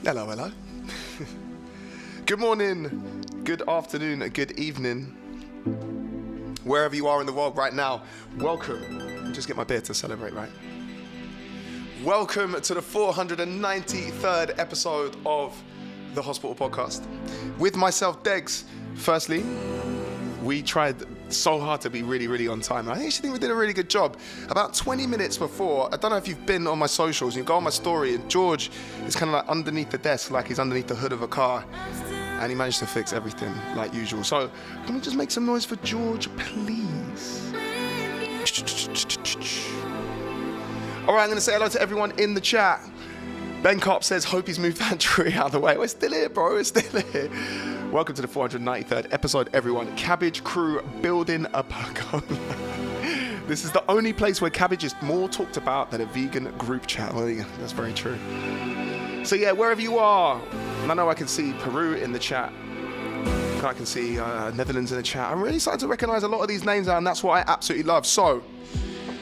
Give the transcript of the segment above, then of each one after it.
Hello, hello. Good morning, good afternoon, good evening. Wherever you are in the world right now, welcome. Just get my beer to celebrate, right? Welcome to the 493rd episode of the Hospital Podcast. With myself, Degs. Firstly, we tried so hard to be really on time. I actually think we did a really good job. About 20 minutes before, I don't know if you've been on my socials, you go on my story, and George is kind of like underneath the desk, like he's underneath the hood of a car, and he managed to fix everything like usual. So can we just make some noise for George, please? All right, I'm going to say hello to everyone in the chat. Ben Carp says, hope he's moved that tree out of the way. We're still here, bro. We're still here. Welcome to the 493rd episode, everyone. Cabbage crew building a pergola. This is the only place where cabbage is more talked about than a vegan group chat. Well, yeah, that's very true. So yeah, wherever you are, and I know I can see Peru in the chat. I can see Netherlands in the chat. I'm really starting to recognize a lot of these names now, and that's what I absolutely love. So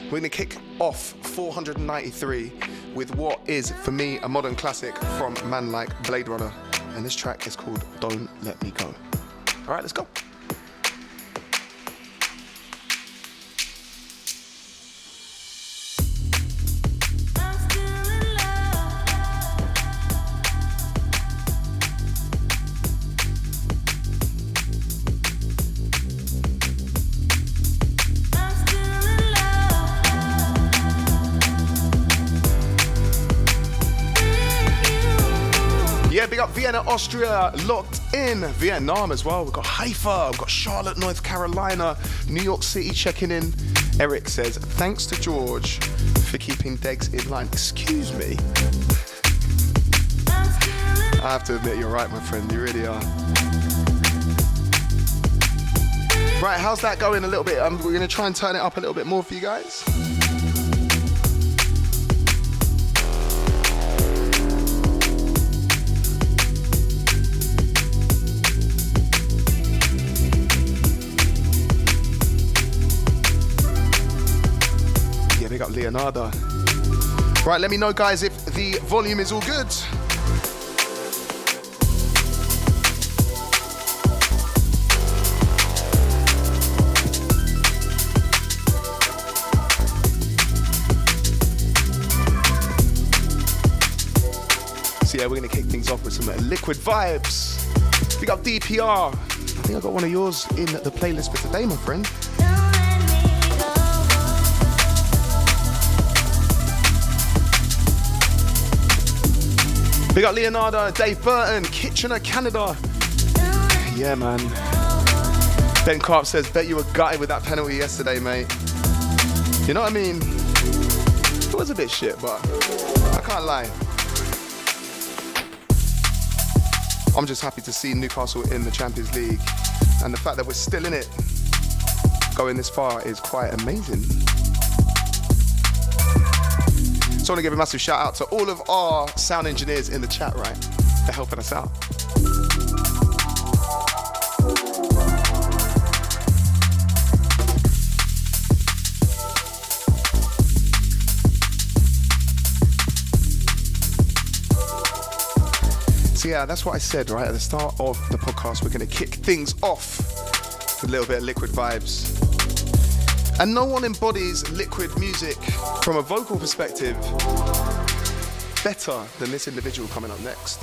we're going to kick off 493 with what is, for me, a modern classic from a man like Blade Runner. And this track is called Don't Let Me Go. All right, let's go. Big up Vienna, Austria, locked in. Vietnam as well. We've got Haifa, we've got Charlotte, North Carolina, New York City checking in. Eric says, thanks to George for keeping Degs in line. Excuse me. I have to admit, you're right, my friend. You really are. Right, how's that going a little bit? We're going to try and turn it up a little bit more for you guys. Big up Leonardo. Right, let me know, guys, if the volume is all good. So yeah, we're gonna kick things off with some liquid vibes. Big up DPR. I think I got one of yours in the playlist for today, my friend. Big up Leonardo, Dave Burton, Kitchener, Canada. Yeah, man. Ben Carp says, bet you were gutted with that penalty yesterday, mate. You know what I mean? It was a bit shit, but I can't lie. I'm just happy to see Newcastle in the Champions League. And the fact that we're still in it, going this far, is quite amazing. So I want to give a massive shout out to all of our sound engineers in the chat, right? For helping us out. So yeah, that's what I said, right? At the start of the podcast, we're going to kick things off with a little bit of liquid vibes. And no one embodies liquid music from a vocal perspective better than this individual coming up next.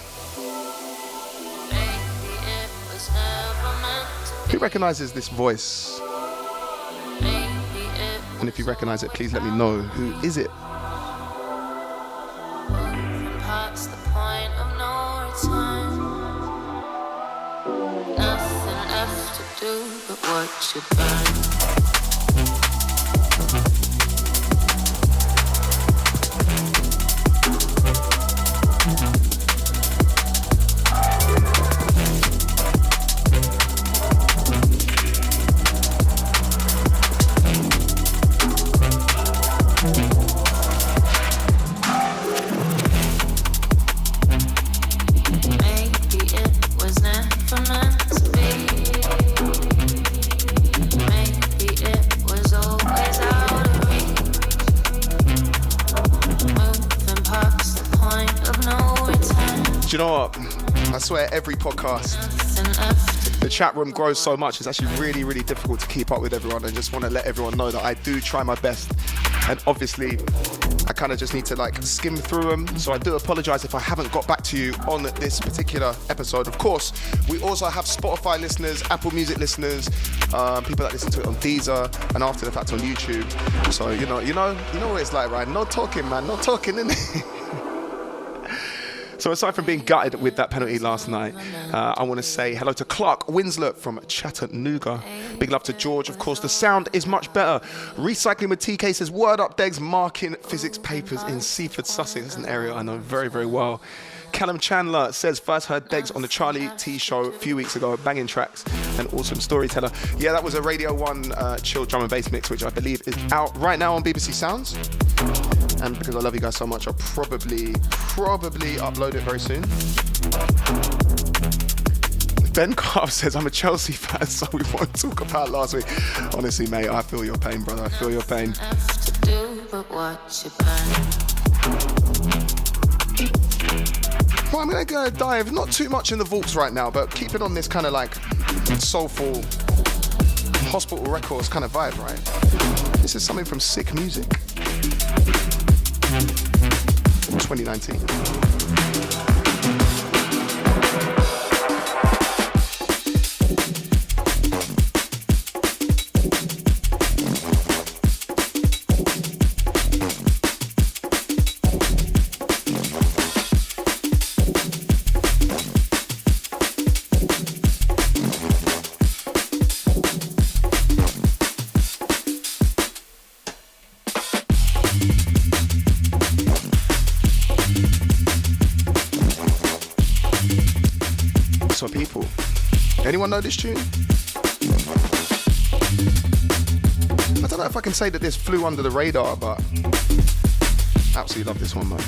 Who recognizes this voice? And if you recognize it, please let me know. Who is it? Nothing left to do but watch it burn. Maybe it was never meant to be. Maybe you know what? I swear every podcast, the chat room grows so much. It's actually really, really difficult to keep up with everyone. I just want to let everyone know that I do try my best. And obviously, I kind of just need to like skim through them. So I do apologize if I haven't got back to you on this particular episode. Of course, we also have Spotify listeners, Apple Music listeners, people that listen to it on Deezer and after the fact on YouTube. So you know what it's like, right? No talking, man. No talking, innit? So aside from being gutted with that penalty last night, I want to say hello to Clark Winslet from Chattanooga. Big love to George. Of course, the sound is much better. Recycling with TK says, word up, Degs, marking physics papers in Seaford, Sussex. It's an area I know very, very well. Callum Chandler says, first heard Degs on the Charlie T show a few weeks ago, banging tracks and awesome storyteller. Yeah, that was a Radio 1 chill drum and bass mix, which I believe is out right now on BBC Sounds. And because I love you guys so much, I'll probably upload it very soon. Ben Carp says, I'm a Chelsea fan, so we won't talk about last week. Honestly, mate, I feel your pain, brother. I feel your pain. Well, I'm going to dive not too much in the vaults right now, but keep it on this kind of like soulful hospital records kind of vibe, right? This is something from Sick Music. 2019. So people, anyone know this tune? I don't know if I can say that this flew under the radar, but absolutely love this one, man.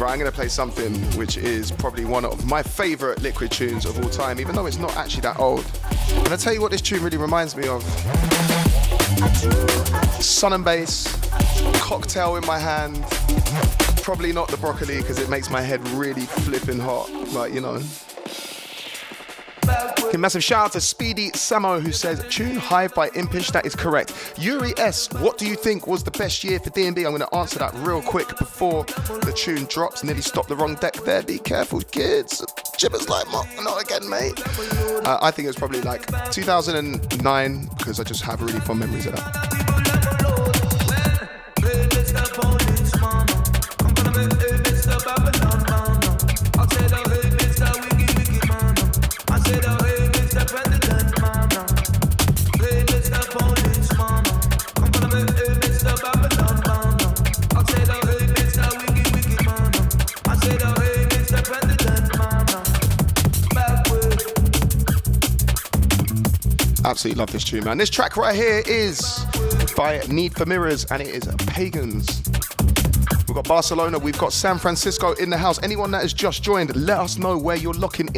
I'm going to play something which is probably one of my favourite Liquid tunes of all time, even though it's not actually that old. And I'll tell you what this tune really reminds me of. Sun and bass, cocktail in my hand, probably not the broccoli because it makes my head really flipping hot, but you know. Okay, massive shout out to Speedy Samo who says, tune Hive by Impish, that is correct. Yuri S, what do you think was the best year for D&B? I'm going to answer that real quick before the tune drops. Nearly stopped the wrong deck there, be careful kids. Jibber's like, not again mate. I think it was probably like 2009 because I just have really fond memories of that. Absolutely love this tune, man. This track right here is by Need for Mirrors and it is Pagans. We've got Barcelona, we've got San Francisco in the house. Anyone that has just joined, let us know where you're locking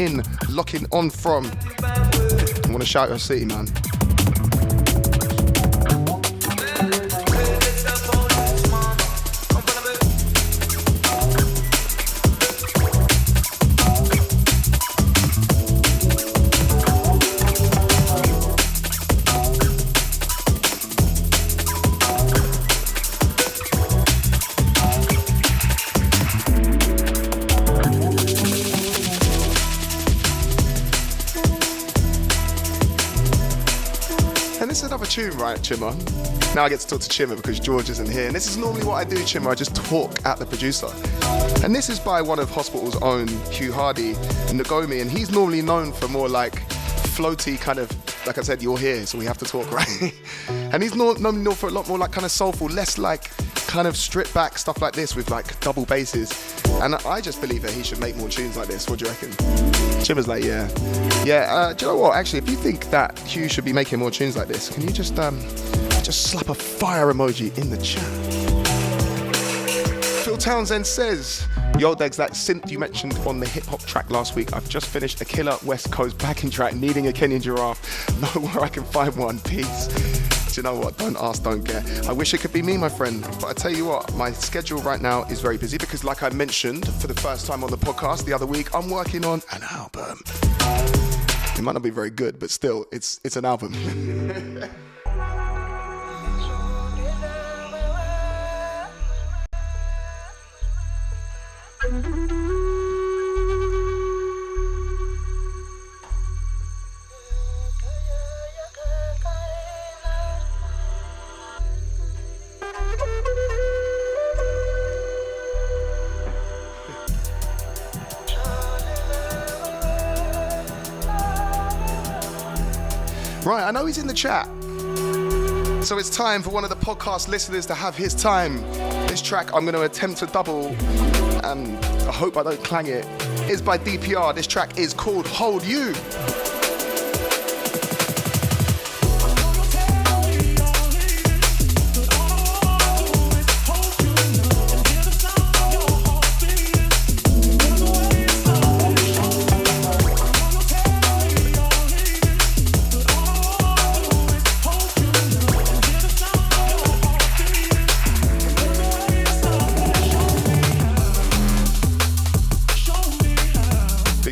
on from. I want to shout your city, man. Tune, right, Chimmer? Now I get to talk to Chimmer because George isn't here. And this is normally what I do, Chimmer. I just talk at the producer. And this is by one of Hospital's own, Hugh Hardy, Nagomi. And he's normally known for more like floaty kind of, like I said, you're here, so we have to talk, right? And he's known for a lot more like kind of soulful, less like kind of stripped back stuff like this with like double basses. And I just believe that he should make more tunes like this. What do you reckon? Chimmer's like, yeah. Yeah, do you know what? Actually, if you think that Hugh should be making more tunes like this, can you just slap a fire emoji in the chat? Phil Townsend says, yo, Degs, that synth you mentioned on the hip-hop track last week, I've just finished a killer West Coast backing track, needing a Kenyan giraffe. Know where I can find one, peace. Do you know what? Don't ask, don't get. I wish it could be me, my friend. But I tell you what, my schedule right now is very busy because like I mentioned for the first time on the podcast the other week, I'm working on an album. It might not be very good, but still, it's an album. Right, I know he's in the chat. So it's time for one of the podcast listeners to have his time. This track I'm going to attempt to double, and I hope I don't clang it, is by DPR. This track is called Hold You.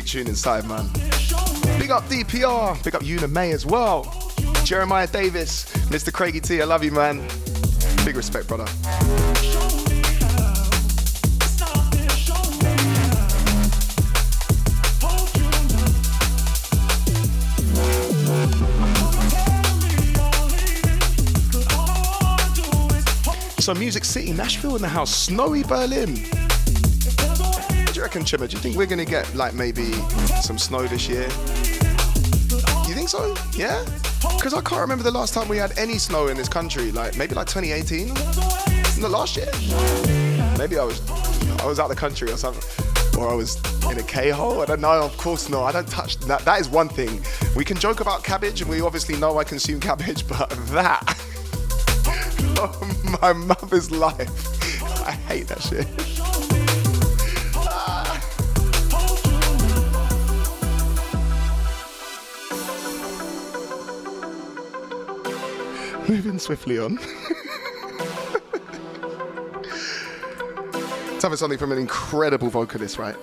Tune inside, man. Big up DPR, big up Una May as well. Jeremiah Davis, Mr. Craigie T, I love you, man. Big respect, brother. So Music City, Nashville in the house, snowy Berlin. What do you reckon, Chimmer? Do you think we're going to get like maybe some snow this year? You think so? Yeah? Because I can't remember the last time we had any snow in this country. Like maybe like 2018? In the last year? Maybe I was out the country or something. Or I was in a K-hole? I don't know. Of course not. I don't touch that. That is one thing. We can joke about cabbage and we obviously know I consume cabbage, but that, oh, my mother's life. I hate that shit. Moving swiftly on. Time for something from an incredible vocalist, right?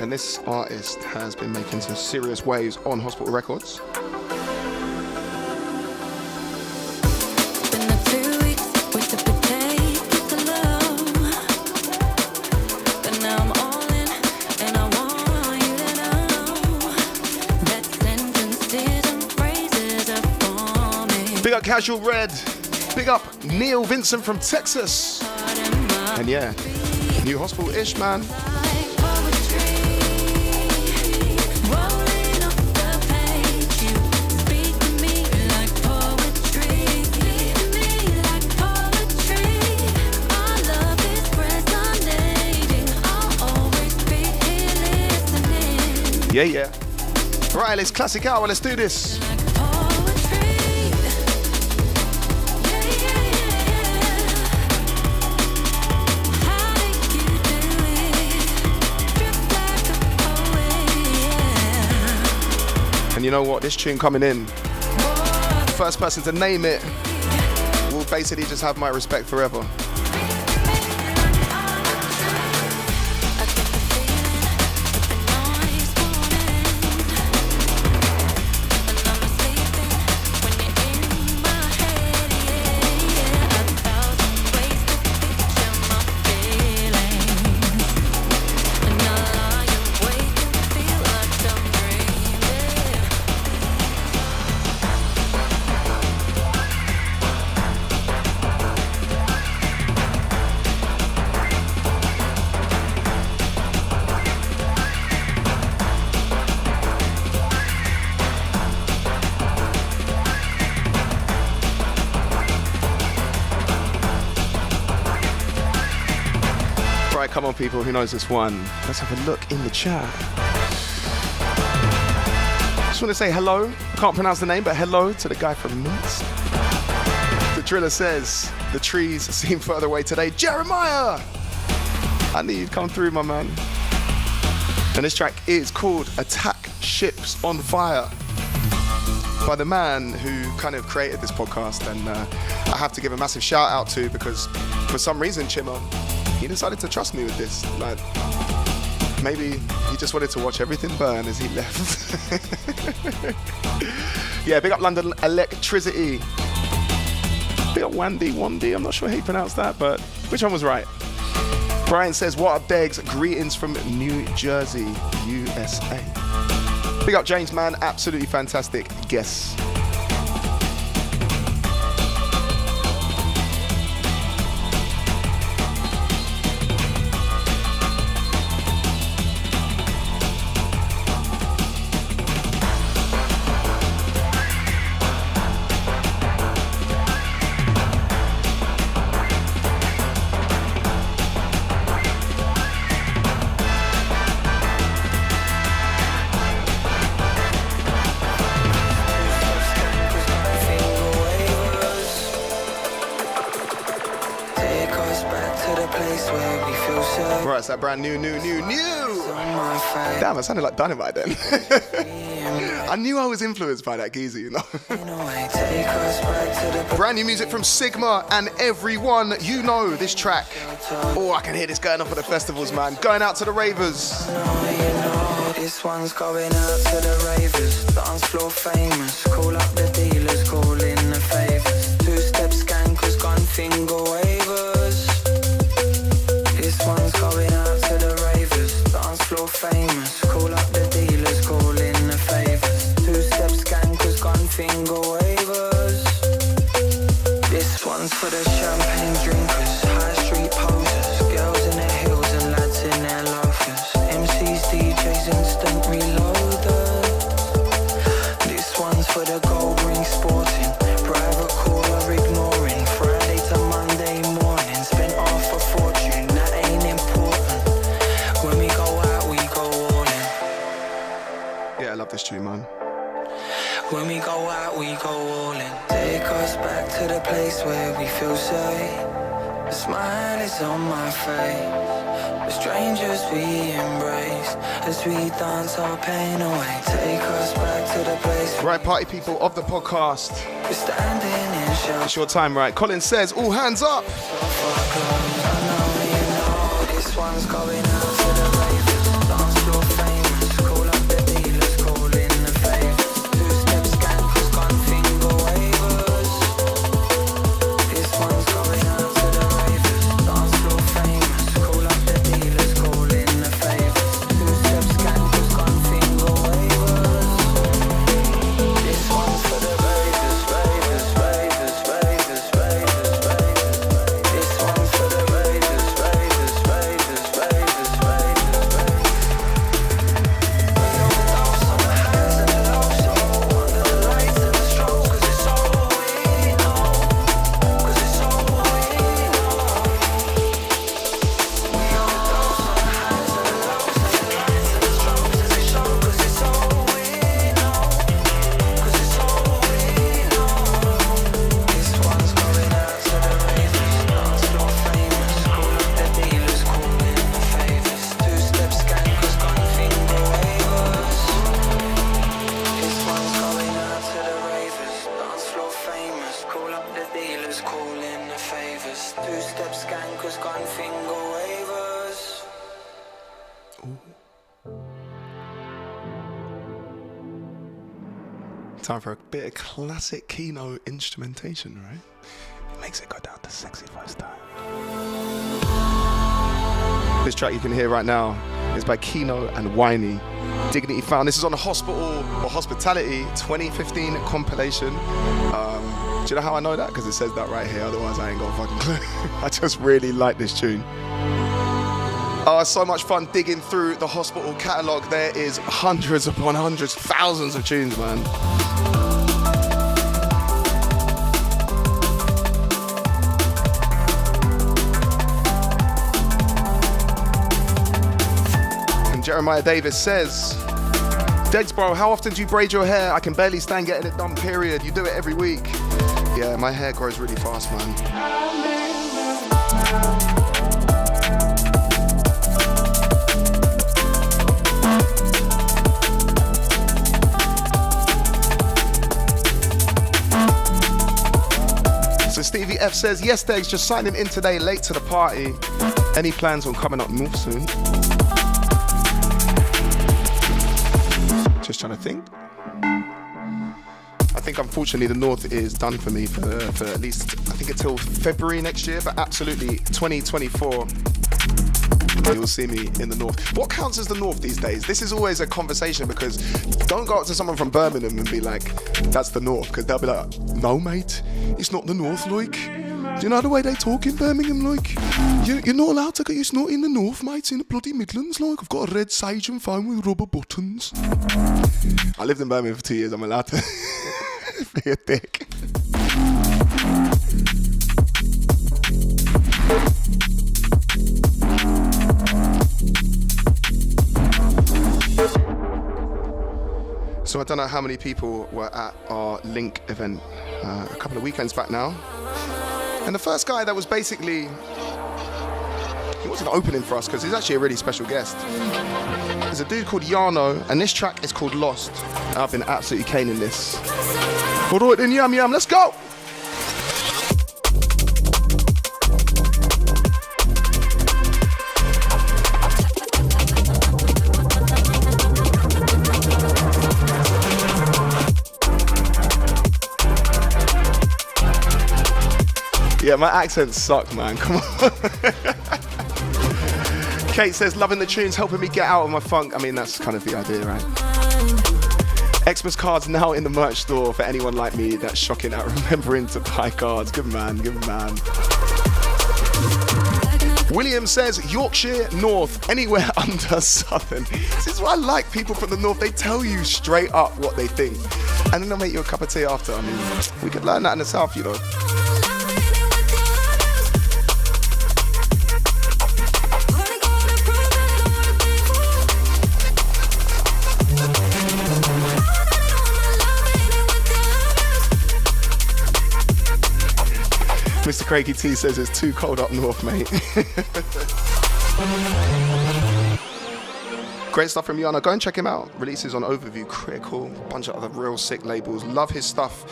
And this artist has been making some serious waves on Hospital Records. Big up Casual Red. Big up Neil Vincent from Texas. And yeah, new Hospital-ish, man. Yeah, yeah. Right, let's classic hour. Let's do this. And you know what? This tune coming in, first person to name it will basically just have my respect forever. right, come on, people. Who knows this one? Let's have a look in the chat. Just want to say hello. I can't pronounce the name, but hello to the guy from Minsk. The Driller says, the trees seem further away today. Jeremiah! I knew you'd come through, my man. And this track is called Attack Ships on Fire by the man who kind of created this podcast. And I have to give a massive shout out to, because for some reason, Chimo, he decided to trust me with this. Like, maybe he just wanted to watch everything burn as he left. Yeah, big up London Electricity. Big up Wandy, I'm not sure how you pronounce that, but which one was right? Brian says, what up, Degs? Greetings from New Jersey, USA. Big up James, man. Absolutely fantastic guess. Right, it's that brand new. Damn, I sounded like Dynamite then. I knew I was influenced by that geezer, you know. Brand new music from Sigma and everyone. You know this track. Oh, I can hear this going off at the festivals, man. Going out to the ravers. This one's going out to the ravers. Dancefloor famous. Call up the dealers, call in the favors. Two-step scankers, gun finger wavers. This one's going out to the ravers. Dancefloor famous. Call up the dealers, call in the favors. Two-step scankers, gun finger wavers. This one's for the champagne drinkers, high street posers, girls in their heels and lads in their loafers, MCs, DJs, instant reloaders. This one's for the gold ring sporting, private caller ignoring, Friday to Monday morning, spent half a fortune, that ain't important. When we go out, we go all in. Yeah, I love this tune, man. When we go out, we go all in. Take us back to the place where we feel safe. The smile is on my face. The strangers we embrace as we dance our pain away. Take us back to the place. Right, party people of the podcast. We're standing in shelter. It's your time, right? Colin says, all hands up. I know you know this one's going out to the ravers. Dance floor famous. Call up the dealers, call in the favors. Two-step scankers, gun finger wavers. This one's going out to the ravers. Dance floor famous. Call up the dealers, call in the favors. Two-step scankers, gun finger wavers. This one's for the ravers, ravers, ravers, ravers, ravers, ravers. This one's for the ravers, ravers, ravers, ravers, ravers, ravers. We don't know some highs and the lows, so under the lights and the strokes, 'cause it's all we know, 'cause it's all we know. We don't know some highs and the lows, and the lights and the strokes as they show, 'cause it's all we know, 'cause it's all we know. This one's going out to the ravers, dance floor famous. Call up the dealers, call in the favors. Two-step scankers, gun finger wavers. This one's going out to the ravers, dance floor famous. Call up the dealers, call in the favors. Two-step scankers, gun finger wavers. Time for a bit of classic Kino instrumentation, right? It makes it go down to sexy first time. This track you can hear right now is by Kino and Winey. Dignity Found. This is on the Hospital or Hospitality 2015 compilation. Do you know how I know that? Because it says that right here, otherwise I ain't got a fucking clue. I just really like this tune. Oh, it's so much fun digging through the Hospital catalogue. There is hundreds upon hundreds, thousands of tunes, man. Jeremiah Davis says, Degs bro, how often do you braid your hair? I can barely stand getting it done, period. You do it every week. Yeah, my hair grows really fast, man. So Stevie F says, yes, Degs, just signing in today, late to the party. Any plans on coming up north soon? Just trying to think. I think unfortunately the north is done for me for at least, I think until February next year, but absolutely 2024. You'll see me in the north. What counts as the north these days? This is always a conversation because don't go up to someone from Birmingham and be like, that's the north, because they'll be like, no mate, it's not the north, like. Do you know the way they talk in Birmingham, like? You're not allowed to get your snot in the north, mate, it's in the bloody Midlands, like. I've got a red sage and phone with rubber buttons. I lived in Birmingham for 2 years, I'm allowed to be a dick. So I don't know how many people were at our Link event a couple of weekends back now. And the first guy that was basically, he wasn't opening for us because he's actually a really special guest. There's a dude called Yarno, and this track is called Lost. I've been absolutely caning this. All right then, yum yum, let's go! Yeah, my accent sucked, man. Come on. Kate says, loving the tunes, helping me get out of my funk. I mean, that's kind of the idea, right? Xmas cards now in the merch store for anyone like me that's shocking at remembering to buy cards. Good man, good man. William says, Yorkshire, North, anywhere under Southern. This is why I like people from the North. They tell you straight up what they think. And then they'll make you a cup of tea after. I mean, we could learn that in the South, you know. Mr. Craigie T says it's too cold up north, mate. Great stuff from Yana. Go and check him out. Releases on Overview, Critical, a bunch of other real sick labels. Love his stuff.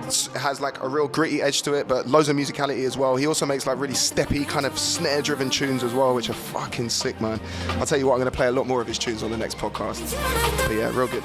It has like a real gritty edge to it, but loads of musicality as well. He also makes like really steppy, kind of snare-driven tunes as well, which are fucking sick, man. I'll tell you what, I'm going to play a lot more of his tunes on the next podcast. But yeah, real good.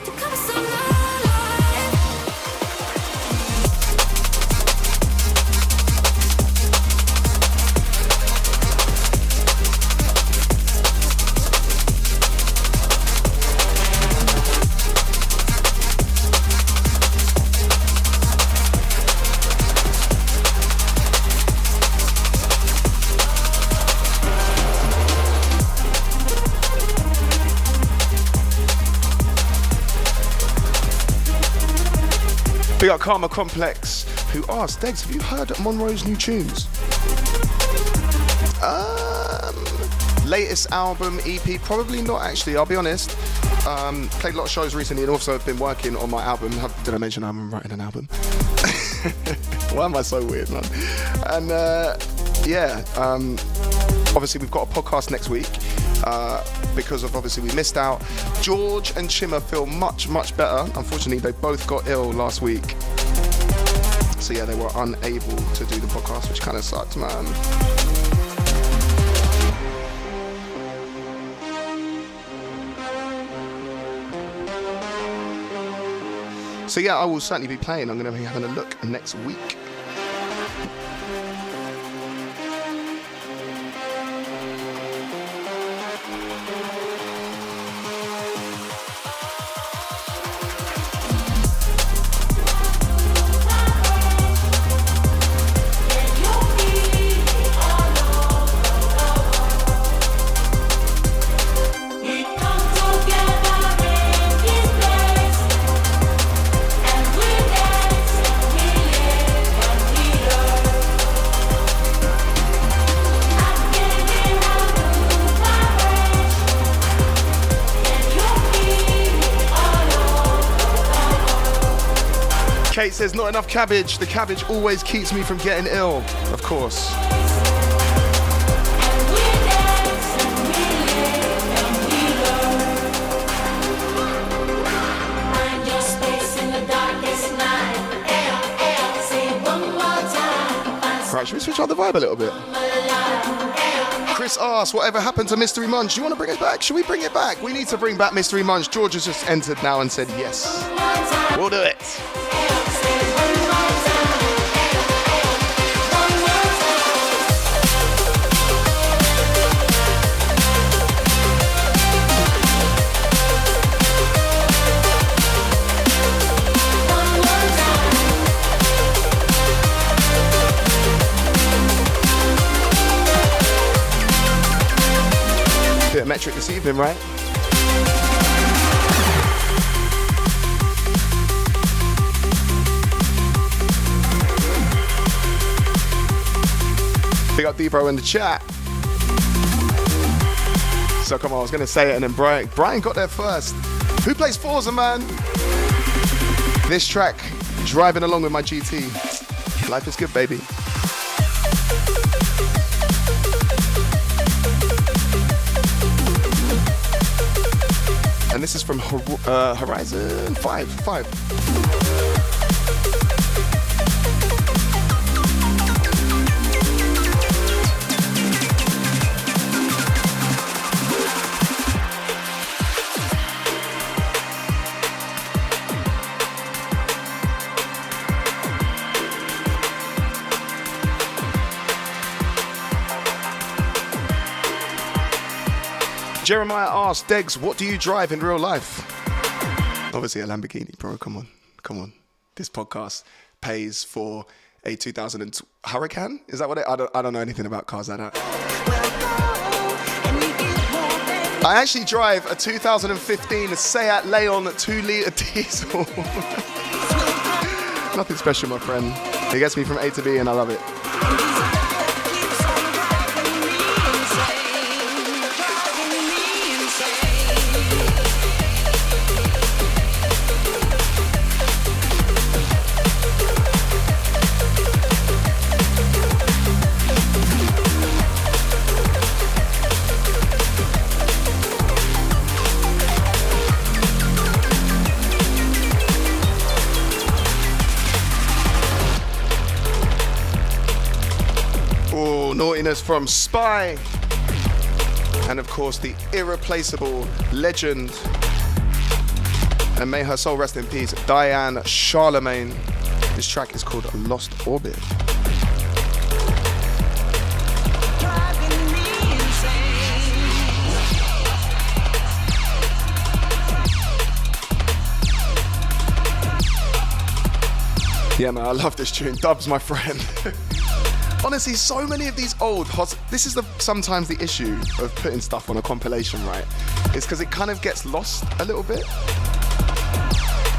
We got Karma Complex, who asked, Degs, have you heard Monroe's new tunes? Latest album, EP, probably not actually, I'll be honest. Played a lot of shows recently and also been working on my album. Did I mention I'm writing an album? Why am I so weird, man? And obviously we've got a podcast next week. Because of obviously we missed out. George and Chimmer feel much, much better. Unfortunately, they both got ill last week. So yeah, they were unable to do the podcast, which kind of sucked, man. So yeah, I will certainly be playing. I'm going to be having a look next week. Kate says, not enough cabbage. The cabbage always keeps me from getting ill. Of course. Right, should we switch on the vibe a little bit? Chris asks, whatever happened to Mystery Munch? Do you want to bring it back? Should we bring it back? We need to bring back Mystery Munch. George has just entered now and said yes. We'll do it. Bit of metric this evening, right? Big up D-Bro in the chat. So come on, I was gonna say it and then Brian got there first. Who plays Forza, man? This track, driving along with my GT. Life is good, baby. And this is from Horizon 5. Jeremiah asked, Degs, what do you drive in real life? Obviously a Lamborghini, bro. Come on. This podcast pays for a 2000 Hurricane. Is that what it? I don't know anything about cars like that. I actually drive a 2015 Seat Leon 2-litre diesel. Nothing special, my friend. It gets me from A to B and I love it. Naughtiness from Spy, and of course the irreplaceable legend, and may her soul rest in peace, Diane Charlemagne. This track is called Lost Orbit. Yeah man, I love this tune. Dubs, my friend. Honestly, so many of these old this is sometimes the issue of putting stuff on a compilation, right? It's because it kind of gets lost a little bit.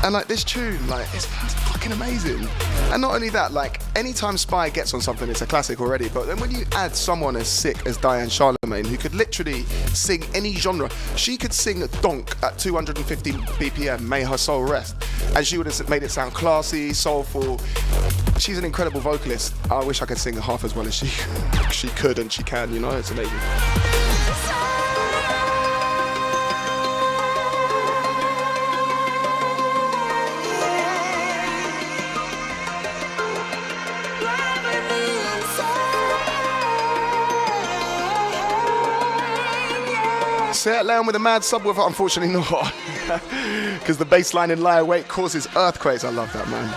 And like this tune, like it's fucking amazing. And not only that, like anytime Spy gets on something, it's a classic already. But then when you add someone as sick as Diane Charlemagne, who could literally sing any genre, she could sing Donk at 250 BPM, may her soul rest, and she would have made it sound classy, soulful. She's an incredible vocalist. I wish I could sing half as well as she could and she can, you know, it's amazing. Say it loud with a mad subwoofer, unfortunately not. Because the bass line in Lie Awake causes earthquakes. I love that, man.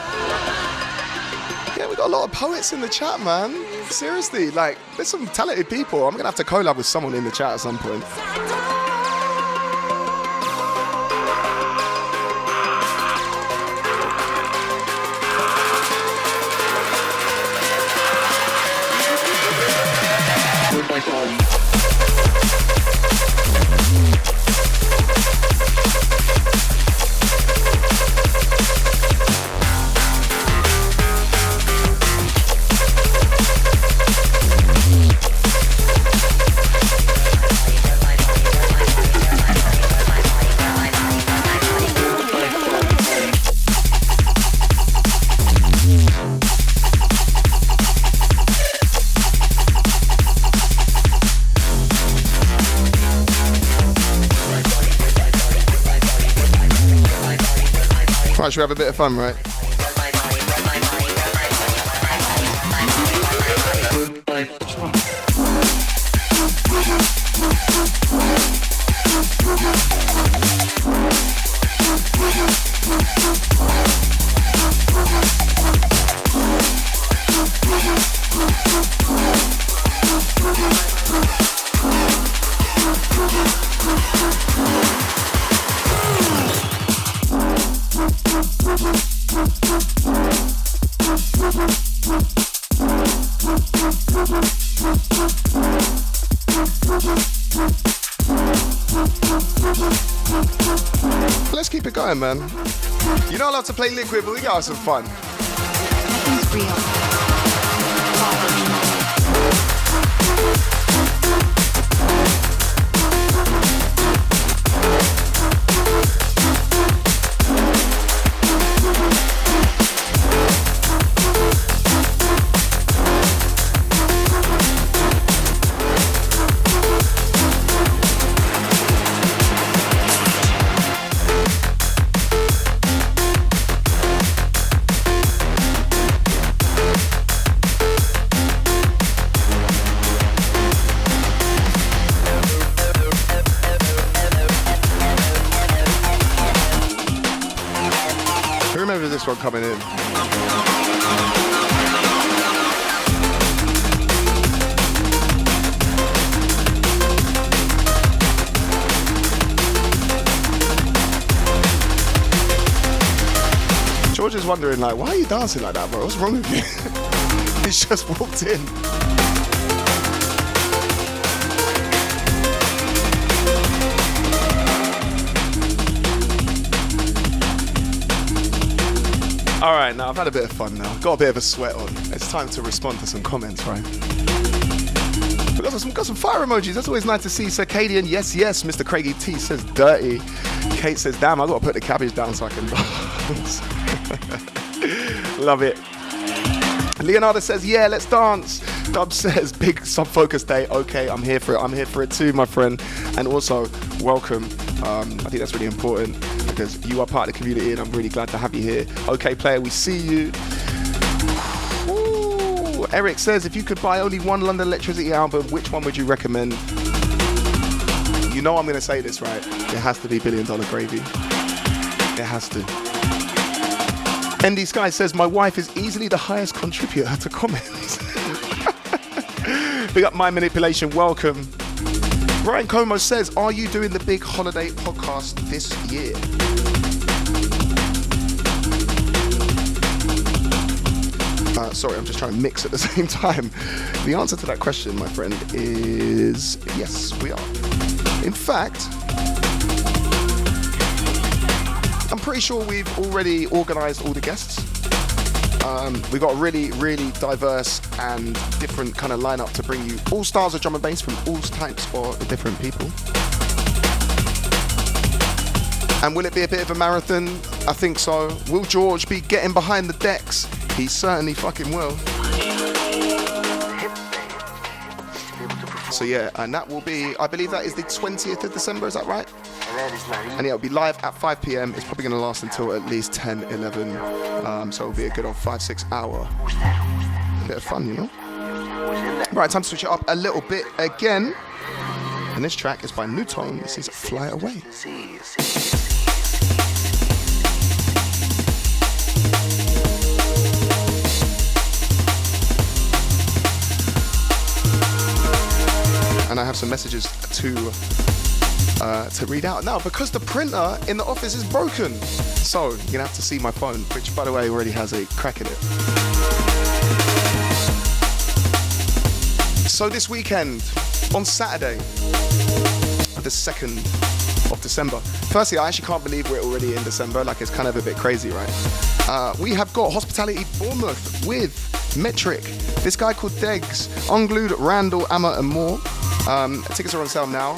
Yeah, we got a lot of poets in the chat, man. Seriously, like, there's some talented people. I'm gonna have to collab with someone in the chat at some point. Right, should we have a bit of fun, right? Let's keep it going, man. You're not allowed to play Liquid, but we got some fun. Nothing's real. Remember this one coming in. George is wondering, like, why are you dancing like that, bro? What's wrong with you? He's just walked in. All right, now I've had a bit of fun now. Got a bit of a sweat on. It's time to respond to some comments, right? We've got some fire emojis. That's always nice to see. Circadian, yes, yes. Mr. Craigie T says dirty. Kate says, damn, I got to put the cabbage down so I can dance. Love it. Leonardo says, yeah, let's dance. Dub says, big sub-focus day. Okay, I'm here for it. I'm here for it too, my friend. And also, welcome. I think that's really important because you are part of the community and I'm really glad to have you here. Okay, player, we see you. Ooh, Eric says, if you could buy only one London Electricity album, which one would you recommend? You know I'm going to say this, right? It has to be Billion Dollar Gravy. It has to. ND Sky says, my wife is easily the highest contributor to comments. Big up My Manipulation, welcome. Brian Como says, are you doing the big holiday podcast this year? Sorry, I'm just trying to mix at the same time. The answer to that question, my friend, is yes, we are. In fact, I'm pretty sure we've already organised all the guests. We've got a really, really diverse and different kind of lineup to bring you all styles of drum and bass from all types of different people. And will it be a bit of a marathon? I think so. Will George be getting behind the decks? He certainly fucking will. So yeah, and that will be, I believe that is the 20th of December, is that right? And yeah, it'll be live at 5 p.m. It's probably going to last until at least 10, 11. So it'll be a good old 5-6 hour. Bit of fun, you know? Right, time to switch it up a little bit again. And this track is by Newton. This is Fly Away. And I have some messages to read out now because the printer in the office is broken. So you're gonna have to see my phone, which by the way already has a crack in it. So this weekend, on Saturday, the 2nd of December. Firstly, I actually can't believe we're already in December. Like, it's kind of a bit crazy, right? We have got Hospitality Bournemouth with Metric, this guy called Degs, Unglued, Randall, Amma and more. Tickets are on sale now.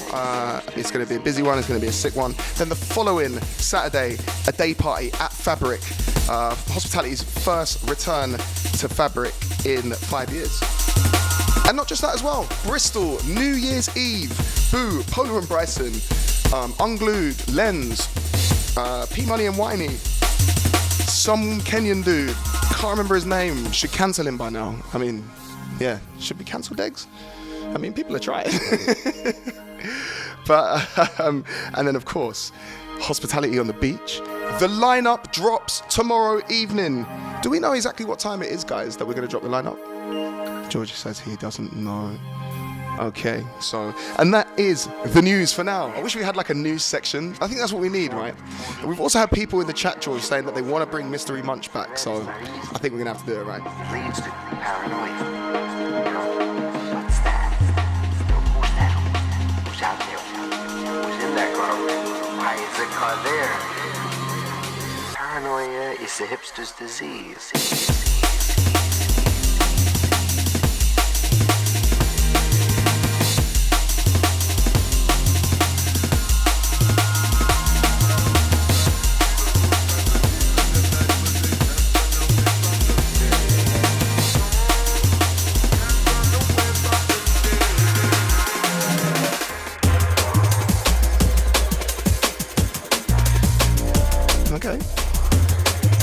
It's going to be a busy one. It's going to be a sick one. Then the following Saturday, a day party at Fabric. Hospitality's first return to Fabric in 5 years. And not just that as well. Bristol, New Year's Eve, Boo, Polar and Bryson, Unglued, Lens, P Money and Winey. Some Kenyan dude, can't remember his name, should cancel him by now. I mean, yeah, should we cancel Degs? I mean, people are trying. But, and then of course, hospitality on the beach. The lineup drops tomorrow evening. Do we know exactly what time it is, guys, that we're going to drop the lineup? George says he doesn't know. Okay, so, and that is the news for now. I wish we had like a news section. I think that's what we need, right? We've also had people in the chat, George, saying that they want to bring Mystery Munch back, so I think we're going to have to do it, right? Leads to paranoia. You know, what's that? Who's that? Who's out there? Who's in that car? Why is the car there? Paranoia is the hipster's disease. Okay.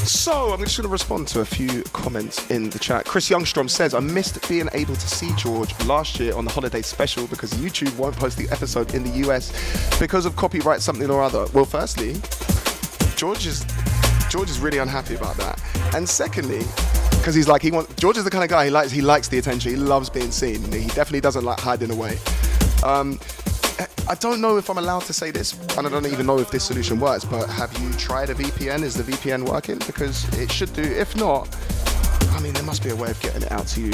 So, I'm just going to respond to a few comments in the chat. Chris Youngstrom says, I missed being able to see George last year on the holiday special because YouTube won't post the episode in the US because of copyright something or other. Well, firstly, George is really unhappy about that. And secondly, because he's like, George is the kind of guy, he likes the attention. He loves being seen. He definitely doesn't like hiding away. I don't know if I'm allowed to say this, and I don't even know if this solution works, but have you tried a VPN? Is the VPN working? Because it should do. If not, I mean, there must be a way of getting it out to you.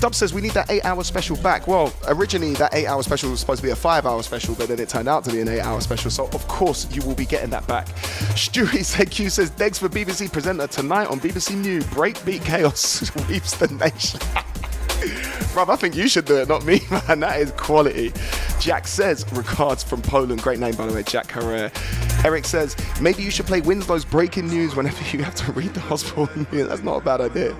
Dub says, we need that 8-hour special back. Well, originally that 8-hour special was supposed to be a 5-hour special, but then it turned out to be an 8-hour special. So, of course, you will be getting that back. Stewie ZQ says, Degs for BBC presenter tonight on BBC New. Breakbeat chaos sweeps the nation. Bruv, I think you should do it, not me, man. That is quality. Jack says, regards from Poland. Great name, by the way, Jack Herrera. Eric says, maybe you should play Winslow's breaking news whenever you have to read the hospital news. That's not a bad idea.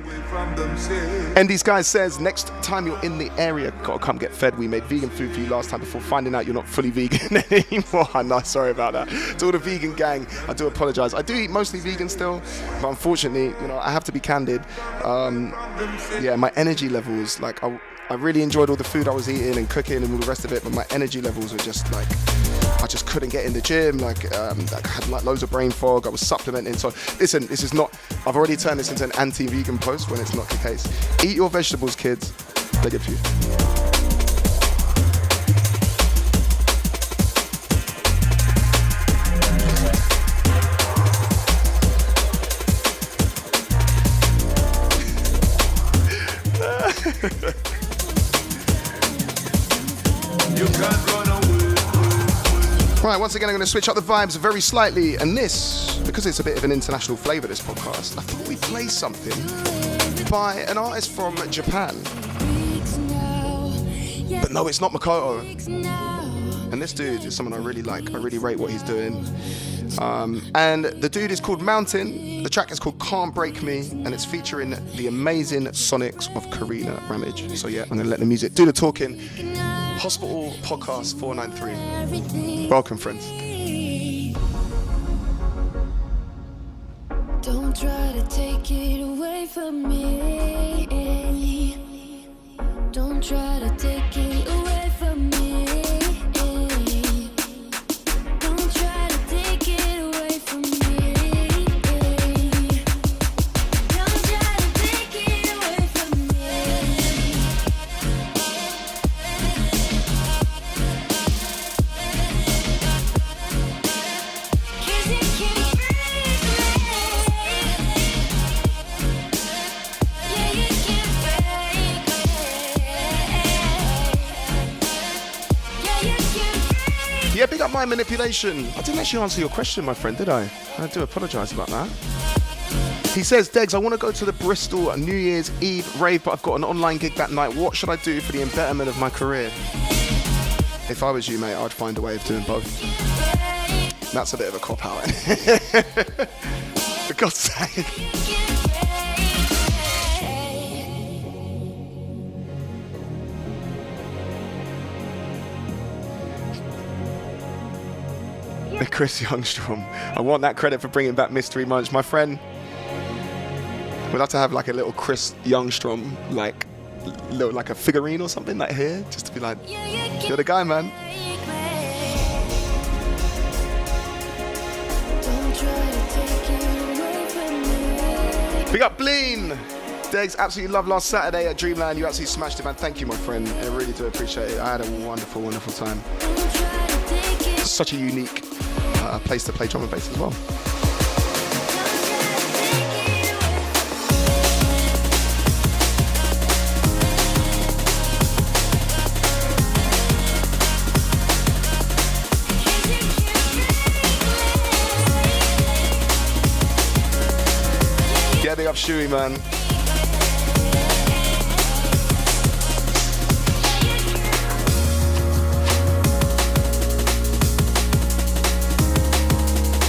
Andy Sky says, next time you're in the area, gotta come get fed. We made vegan food for you last time before finding out you're not fully vegan anymore. No, sorry about that. To all the vegan gang, I do apologize. I do eat mostly vegan still, but unfortunately, I have to be candid. Yeah, my energy levels, like, I really enjoyed all the food I was eating and cooking and all the rest of it, but my energy levels were just like, I just couldn't get in the gym. I had like loads of brain fog. I was supplementing. So listen, this is not, I've already turned this into an anti-vegan post when it's not the case. Eat your vegetables, kids. They're good for you. Right, once again, I'm going to switch up the vibes very slightly, and this, because it's a bit of an international flavour, this podcast, I thought we'd play something by an artist from Japan. But no, it's not Makoto. And this dude is someone I really like. I really rate what he's doing. And the dude is called Mountain. The track is called Can't Break Me, and it's featuring the amazing Sonics of Karina Ramage. So yeah, I'm going to let the music do the talking. Hospital Podcast 493. Welcome, friends. Don't try to take it away from me. Don't try to take it away from me. Don't try to take it away from me. Don't try to take it away from me. Yeah, big up my manipulation. I didn't actually answer your question, my friend, did I? I do apologise about that. He says, Degs, I want to go to the Bristol New Year's Eve rave, but I've got an online gig that night. What should I do for the betterment of my career? If I was you, mate, I'd find a way of doing both. That's a bit of a cop-out. For God's sake. Chris Youngstrom. I want that credit for bringing back Mystery Munch. My friend, we'd have to have like a little Chris Youngstrom, like a figurine or something like here, just to be like, you're the guy, man. Big up Bleen. Degs, absolutely love last Saturday at Dreamland. You absolutely smashed it, man. Thank you, my friend. I really do appreciate it. I had a wonderful, wonderful time. Such a unique place to play drum and bass as well. Yeah, big up Shuey, man.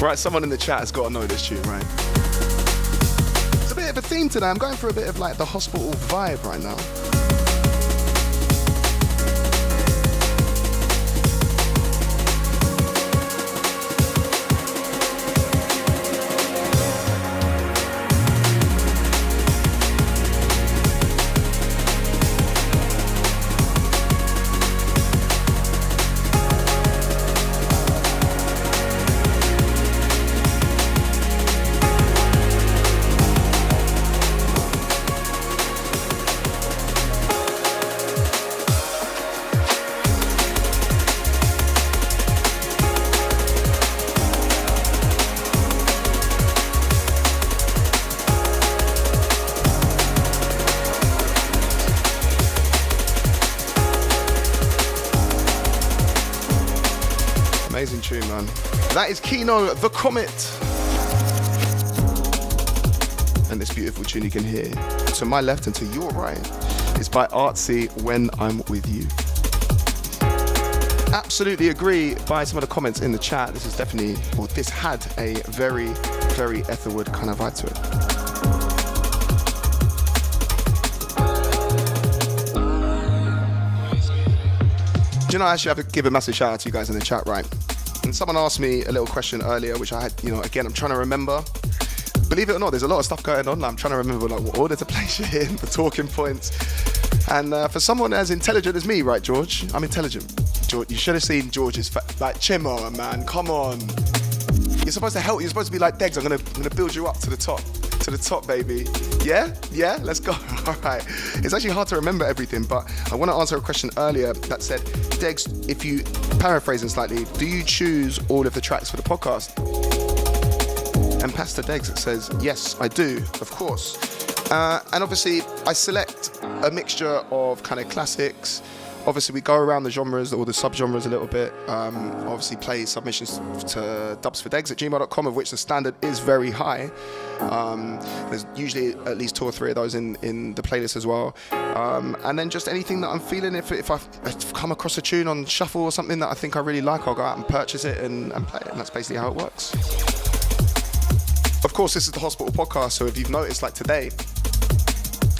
Right, someone in the chat has got to know this tune, right? It's a bit of a theme today. I'm going for a bit of like the hospital vibe right now. Amazing tune, man. That is Kino the Comet. And this beautiful tune you can hear to my left and to your right is by Artsy, When I'm With You. Absolutely agree by some of the comments in the chat. This is definitely, or this had a very, very Etherwood kind of vibe to it. Do you know, I actually have to give a massive shout out to you guys in the chat, right? And someone asked me a little question earlier, which I had, again, I'm trying to remember. Believe it or not, there's a lot of stuff going on. I'm trying to remember like what order to place it in, the talking points. And for someone as intelligent as me, right, George? I'm intelligent. George, you should have seen George's like, Chimo, man, come on. You're supposed to help. You're supposed to be like Degs. I'm gonna build you up to the top. To the top, baby. Yeah, let's go. All right. It's actually hard to remember everything, but I want to answer a question earlier that said, Degs, if you, paraphrasing slightly, do you choose all of the tracks for the podcast? And Pastor Degs says, yes, I do, of course. And obviously, I select a mixture of kind of classics. Obviously, we go around the genres or the sub-genres a little bit. Obviously, play submissions to dubsfordegs@gmail.com, of which the standard is very high. There's usually at least 2 or 3 of those in the playlist as well. And then just anything that I'm feeling. If I've come across a tune on shuffle or something that I think I really like, I'll go out and purchase it and play it. And that's basically how it works. Of course, this is the Hospital Podcast, so if you've noticed, like today,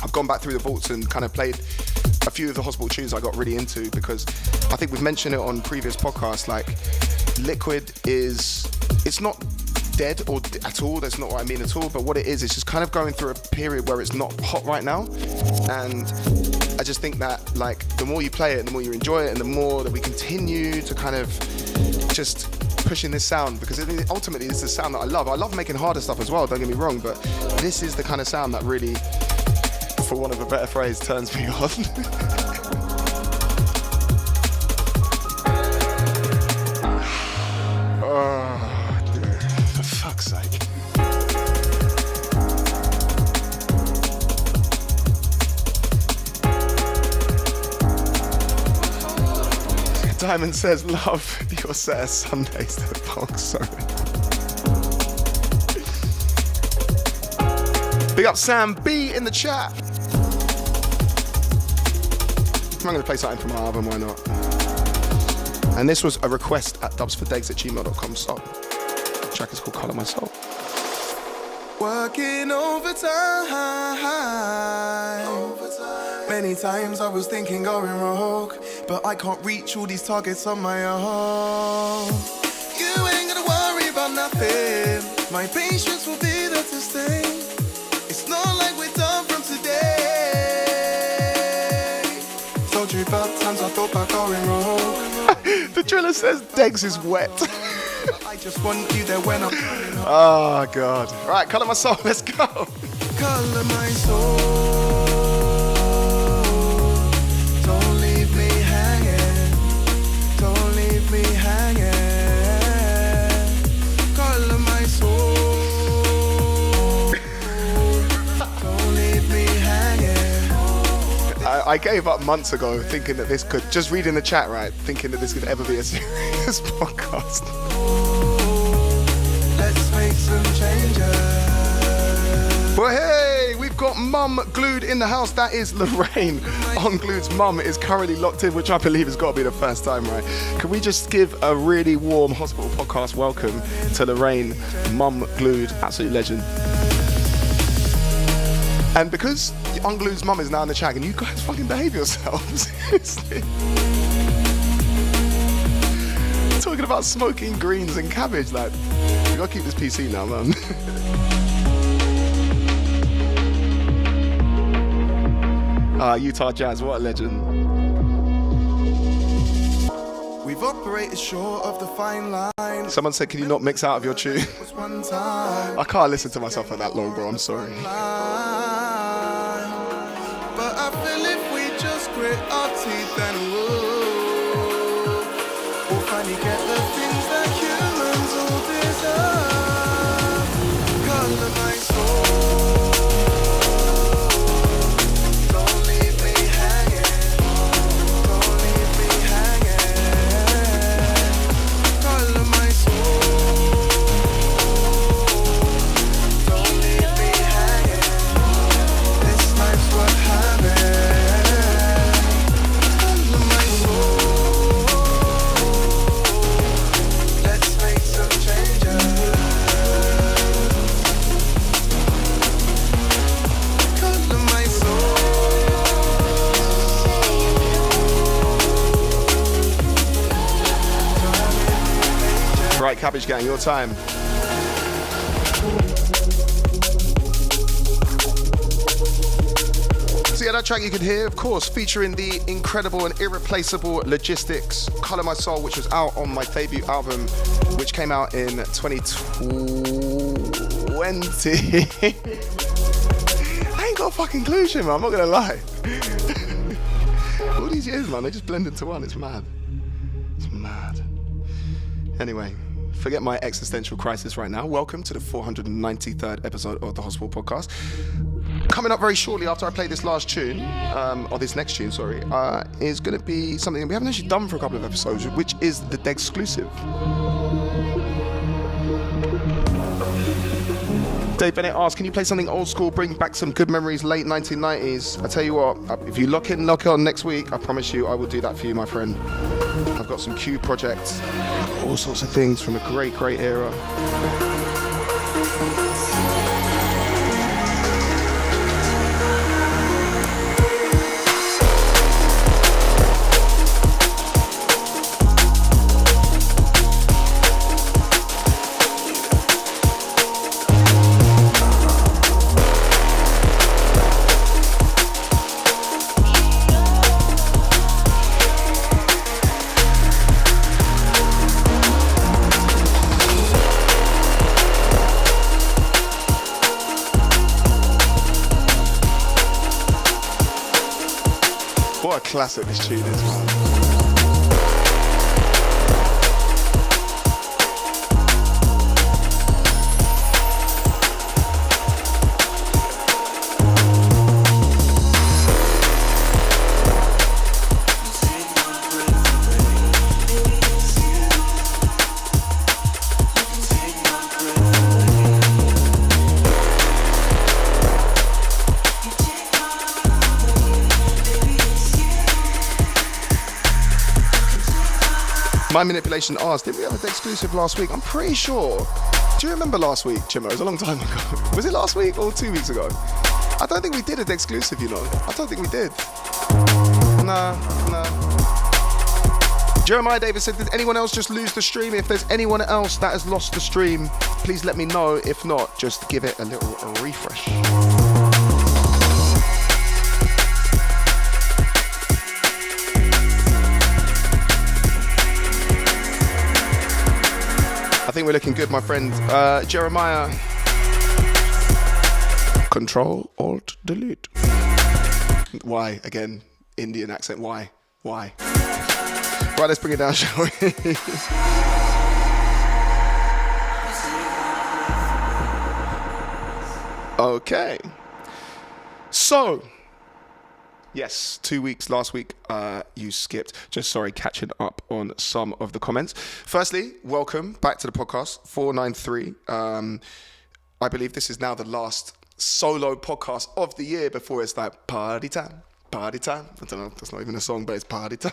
I've gone back through the vaults and kind of played a few of the Hospital tunes I got really into, because I think we've mentioned it on previous podcasts, like Liquid it's not dead or at all, that's not what I mean at all, but what it is, it's just kind of going through a period where it's not hot right now, and I just think that like the more you play it, the more you enjoy it, and the more that we continue to kind of just pushing this sound, because ultimately this is the sound that I love. I love making harder stuff as well, don't get me wrong, but this is the kind of sound that really, for want of a better phrase, turns me on. Oh, dude, for fuck's sake. Diamond says, love your set of Sundays to the punk, sorry. Big up Sam B in the chat. I'm going to play something from our album, why not? And this was a request at dubsfordegs@gmail.com, so the track is called Colour My Soul. Working overtime. Many times I was thinking going rogue, but I can't reach all these targets on my own. You ain't gonna work I'm nothing. My patience will be there to stay. It's not like we're done from today. Told you about times I thought about going wrong. The driller says Degs is wet. I just want you there when I'm Oh, God. All right, colour my soul. Let's go. color my soul. Don't leave me hanging. Don't leave me hanging. Color my soul. Don't leave me hanging. I gave up months ago thinking that this could, just reading the chat, right, thinking that this could ever be a serious podcast. Let's make some changes. Well, hey, we've got Mum Glued in the house. That is Lorraine. Unglued's mum is currently locked in, which I believe has got to be the first time, right? Can we just give a really warm hospital podcast welcome to Lorraine, Mum Glued, absolute legend. And because Unglued's mum is now in the chat, can you guys fucking behave yourselves? Seriously. Talking about smoking greens and cabbage, like, we gotta keep this PC now, man. Utah Jazz, what a legend. We've operated short of the fine line. Someone said, can you not mix out of your tune? Was one time. I can't listen to myself for that long, bro, I'm sorry. But I feel if we just grit our teeth and we'll finally get the things that humans all deserve. Color my soul. Don't leave me hanging. Don't leave me hanging. Color my soul. Don't leave me hanging. This life's worth having. Color my soul. Let's make some changes. Color my soul. Right, Cabbage Gang, your time. So yeah, that track you could hear, of course, featuring the incredible and irreplaceable Logistics, Colour My Soul, which was out on my debut album, which came out in 2020. I ain't got a fucking clue, man, I'm not gonna lie. All these years, man, they just blend into one, it's mad. It's mad. Anyway, forget my existential crisis right now. Welcome to the 493rd episode of the Hospital Podcast. Coming up very shortly after I play this last tune, or this next tune, sorry, is going to be something that we haven't actually done for a couple of episodes, which is the Degs exclusive. Dave Bennett asks, can you play something old school, bring back some good memories, late 1990s? I tell you what, if you lock on next week, I promise you I will do that for you, my friend. I've got some Q projects, all sorts of things from a great, great era. What a classic this tune is, man. My Manipulation asked, did we have an exclusive last week? I'm pretty sure. Do you remember last week, Chimo? It was a long time ago. Was it last week or 2 weeks ago? I don't think we did an exclusive, you know. I don't think we did. Nah. Jeremiah Davis said, did anyone else just lose the stream? If there's anyone else that has lost the stream, please let me know. If not, just give it a little refresh. I think we're looking good, my friend. Jeremiah. Control, Alt, Delete. Why? Again, Indian accent. Why? Right, let's bring it down, shall we? Okay. So, yes, 2 weeks. Last week, you skipped. Just catching up on some of the comments. Firstly, welcome back to the podcast, 493. I believe this is now the last solo podcast of the year before it's like party time. Party time. I don't know, that's not even a song, but it's party time.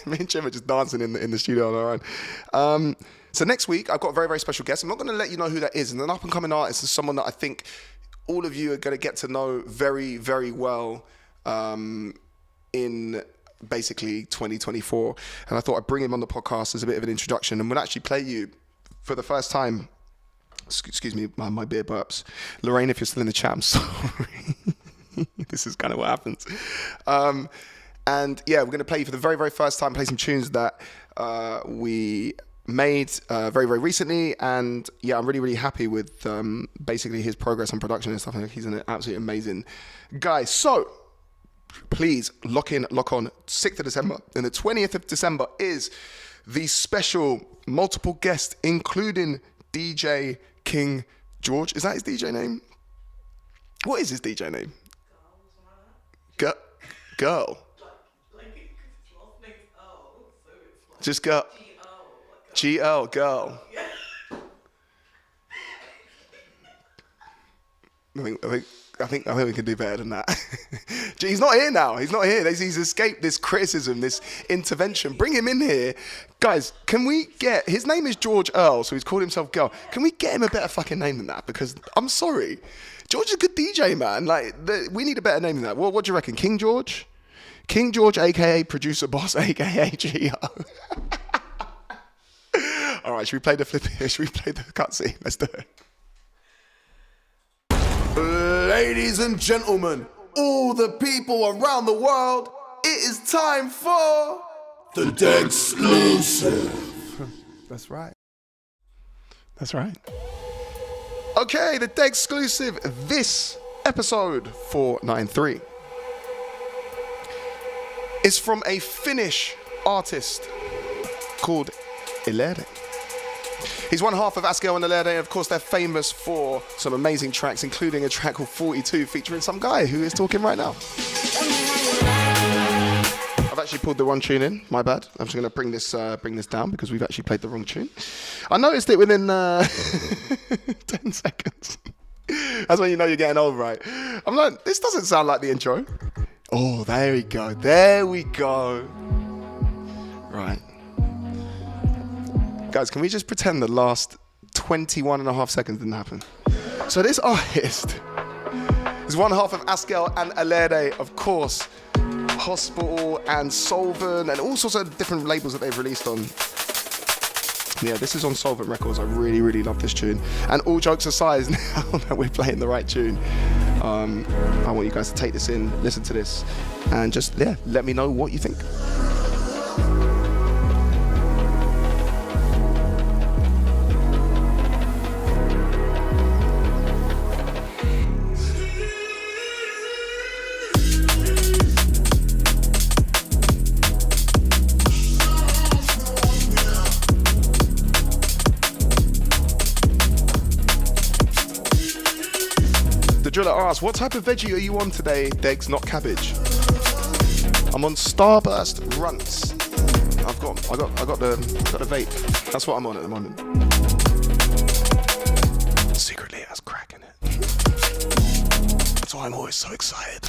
Me and Jim are just dancing in the studio on our own. So next week, I've got a very, very special guest. I'm not going to let you know who that is. And an up-and-coming artist is someone that I think all of you are going to get to know very, very well in basically 2024. And I thought I'd bring him on the podcast as a bit of an introduction. And we'll actually play you for the first time. Excuse me, my beer burps. Lorraine, if you're still in the chat, I'm sorry. This is kind of what happens. And yeah, we're going to play you for the very, very first time, play some tunes that we made very, very recently. And yeah, I'm really, really happy with basically his progress on production and stuff. I think he's an absolutely amazing guy. So please lock on 6th of December. And the 20th of December is the special multiple guest, including DJ King George. Is that his DJ name? What is his DJ name? Girl. Just girl. GL, girl. I think we can do better than that. He's not here now. He's not here. He's escaped this criticism, this intervention. Bring him in here. Guys, can we get... His name is George Earl, so he's called himself Girl. Can we get him a better fucking name than that? Because I'm sorry. George is a good DJ, man. We need a better name than that. What do you reckon? King George? King George, a.k.a. Producer Boss, a.k.a. Gio. All right, should we play the flip here? Should we play the cutscene? Let's do it. Ladies and gentlemen, all the people around the world, it is time for the Degs exclusive. That's right. Okay, the Degs exclusive. This episode 493 is from a Finnish artist called Ilere. He's one half of Askel and Ilere, and of course they're famous for some amazing tracks, including a track called 42 featuring some guy who is talking right now. I've actually pulled the wrong tune in, my bad. I'm just going to bring this down because we've actually played the wrong tune. I noticed it within 10 seconds. That's when you know you're getting old, right? I'm like, this doesn't sound like the intro. Oh, there we go. Right. Guys, can we just pretend the last 21 and a half seconds didn't happen? So this artist is one half of Askel and Ilere, of course, Hospital and Soulful and all sorts of different labels that they've released on. Yeah, this is on Soulful Records. I really, really love this tune. And all jokes aside, now that we're playing the right tune, I want you guys to take this in, listen to this, and just, let me know what you think. Driller asks, what type of veggie are you on today, Degs? Not cabbage. I'm on Starburst Runts. I got the vape. That's what I'm on at the moment. Secretly, it has crack in it. That's why I'm always so excited.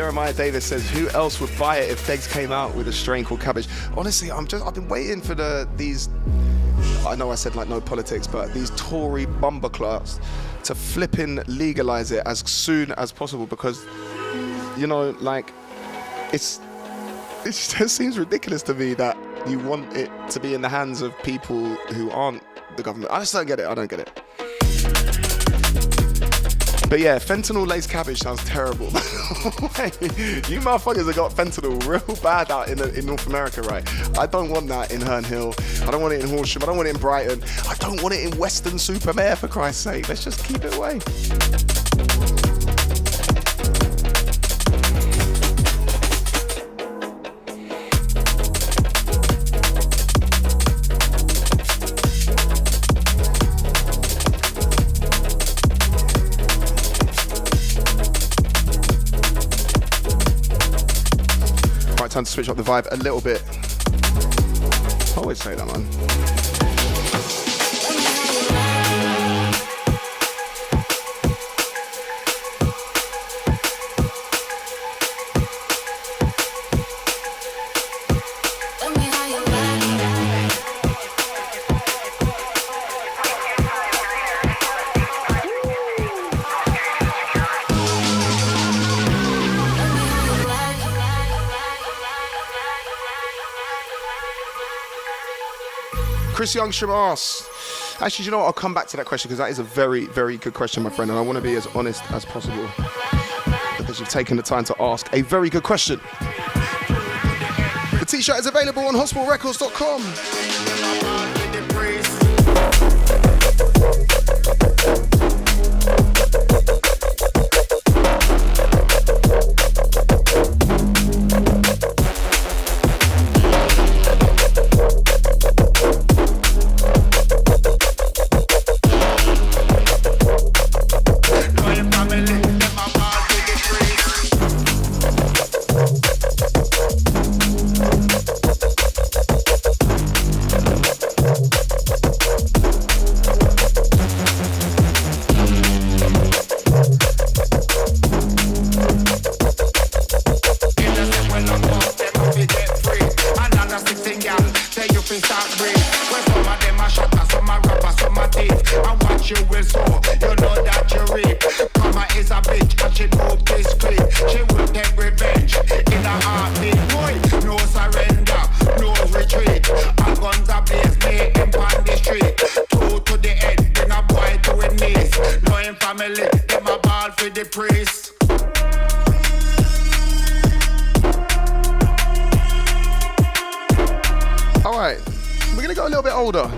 Jeremiah Davis says, who else would buy it if Degs came out with a strain called Cabbage? Honestly, I've been waiting for these, I know I said like no politics, but these Tory bumperclarks to flipping legalize it as soon as possible, because, you know, like, it just seems ridiculous to me that you want it to be in the hands of people who aren't the government. I just don't get it. I don't get it. But yeah, fentanyl-laced cabbage sounds terrible. You motherfuckers have got fentanyl real bad out in North America, right? I don't want that in Herne Hill. I don't want it in Horsham. I don't want it in Brighton. I don't want it in Weston-super-Mare, for Christ's sake. Let's just keep it away. Time to switch up the vibe a little bit. I always say that, man. Chris Youngstrom asks, actually, you know what? I'll come back to that question because that is a very, very good question, my friend, and I want to be as honest as possible because you've taken the time to ask a very good question. The t-shirt is available on hospitalrecords.com.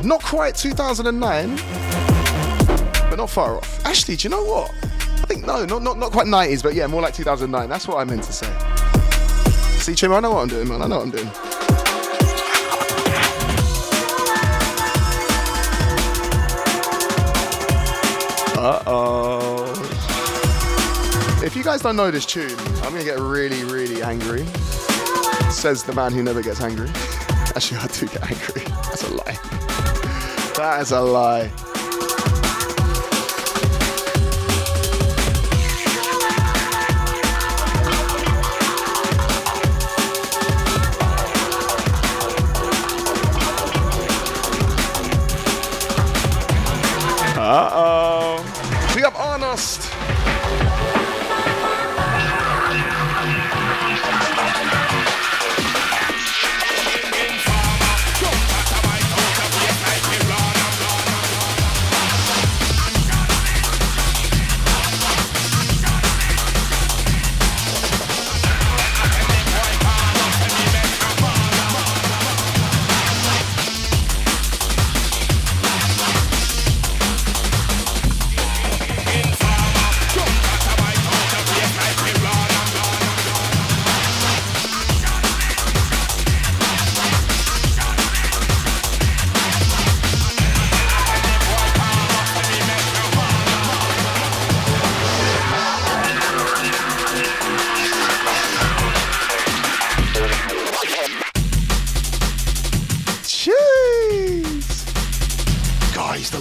Not quite 2009, but not far off. Actually, do you know what? I think no, not quite 90s, but yeah, more like 2009. That's what I meant to say. See, Chim, I know what I'm doing, man. I know what I'm doing. Uh-oh. If you guys don't know this tune, I'm gonna get really, really angry. Says the man who never gets angry. Actually, I do get angry. That's a lie. That is a lie. Uh-oh. We have Honest.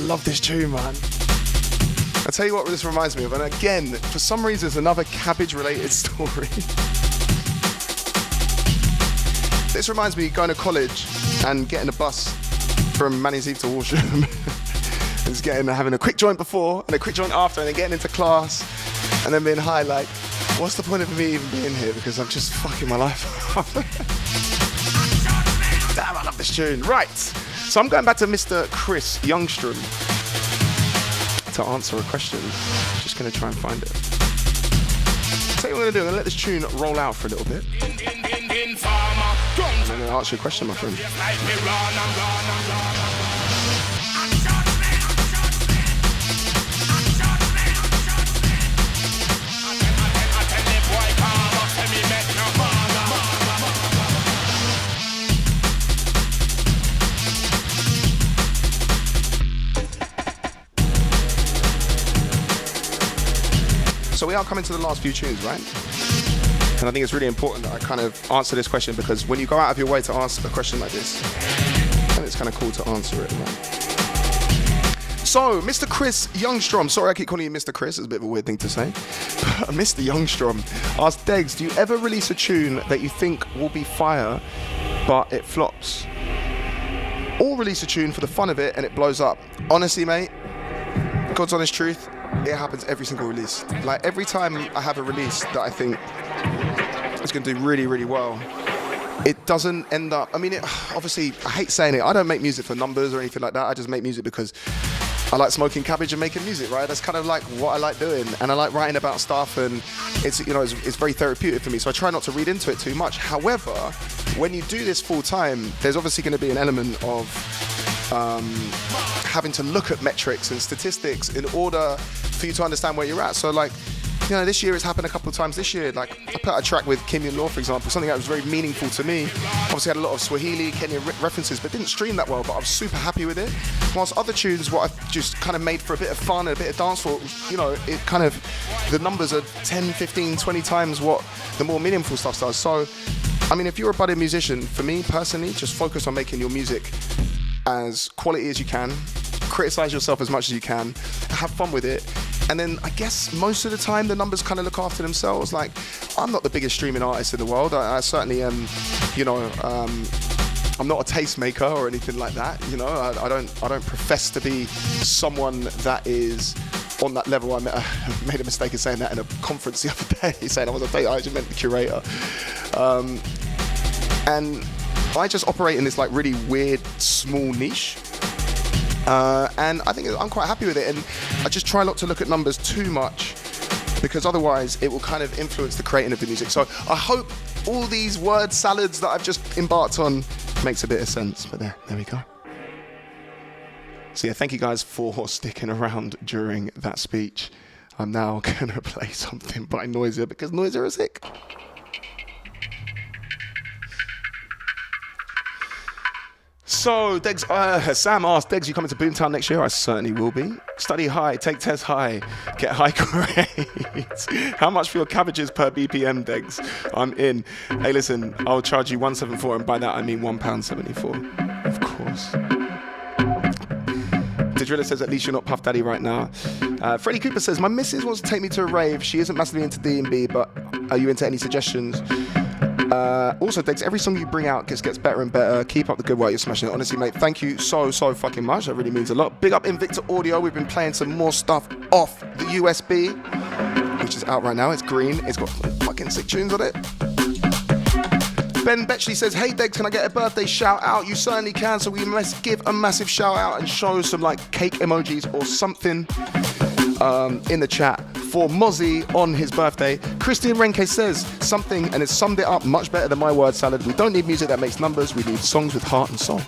Love this tune, man. I tell you what this reminds me of, and again, for some reason, it's another cabbage-related story. This reminds me of going to college and getting a bus from Manny's Eve to Walsham. Just having a quick joint before and a quick joint after, and then getting into class and then being high, like, what's the point of me even being here? Because I'm just fucking my life up. Damn, I love this tune. Right, so I'm going back to Mr. Chris Youngstrom to answer a question. Just going to try and find it. Tell you what I'm going to do. I'm going to let this tune roll out for a little bit. I'm going to ask you a question, my friend. So we are coming to the last few tunes, right? And I think it's really important that I kind of answer this question, because when you go out of your way to ask a question like this, then it's kind of cool to answer it, right? So, Mr. Chris Youngstrom, sorry I keep calling you Mr. Chris, it's a bit of a weird thing to say, but Mr. Youngstrom asked, Degs, do you ever release a tune that you think will be fire, but it flops? Or release a tune for the fun of it and it blows up? Honestly, mate, God's honest truth, it happens every single release. Like, every time I have a release that I think it's going to do really, really well, it doesn't end up... I mean, obviously, I hate saying it. I don't make music for numbers or anything like that. I just make music because I like smoking cabbage and making music, right? That's kind of like what I like doing. And I like writing about stuff, and it's, you know, it's very therapeutic for me. So I try not to read into it too much. However, when you do this full time, there's obviously going to be an element of having to look at metrics and statistics in order for you to understand where you're at. So, like, you know, this year it's happened a couple of times this year. Like, I put out a track with Kenyan Law, for example, something that was very meaningful to me. Obviously had a lot of Swahili, Kenyan references, but didn't stream that well, but I was super happy with it. Whilst other tunes, what I've just kind of made for a bit of fun and a bit of dancehall, you know, it kind of, the numbers are 10, 15, 20 times what the more meaningful stuff does. So, I mean, if you're a budding musician, for me personally, just focus on making your music as quality as you can, criticize yourself as much as you can, have fun with it, and then I guess most of the time the numbers kind of look after themselves. Like, I'm not the biggest streaming artist in the world. I certainly am, you know, I'm not a tastemaker or anything like that. You know, I don't profess to be someone that is on that level. I made a mistake in saying that in a conference the other day, saying I was a data, I just meant the curator, and I just operate in this like really weird small niche. And I think I'm quite happy with it, and I just try not to look at numbers too much, because otherwise it will kind of influence the creating of the music. So I hope all these word salads that I've just embarked on makes a bit of sense, but there we go. So yeah, thank you guys for sticking around during that speech. I'm now gonna play something by Noisia, because Noisia are sick. So, Degs, Sam asked, Degs, you coming to Boomtown next year? I certainly will be. Study high, take tests high, get high grades. How much for your cabbages per BPM, Degs? I'm in. Hey, listen, I'll charge you $1.74, and by that I mean £1.74. Of course. Driller says, at least you're not Puff Daddy right now. Freddie Cooper says, my missus wants to take me to a rave. She isn't massively into D&B, but are you into any suggestions? Also, Degs, every song you bring out gets better and better. Keep up the good work, you're smashing it. Honestly, mate, thank you so fucking much. That really means a lot. Big up Invicta Audio. We've been playing some more stuff off the USB, which is out right now. It's green. It's got fucking sick tunes on it. Ben Betchley says, hey Degs, can I get a birthday shout out? You certainly can, so we must give a massive shout out and show some like cake emojis or something in the chat for Mozzie on his birthday. Christian Renke says something, and it's summed it up much better than my word salad. We don't need music that makes numbers, we need songs with heart and soul.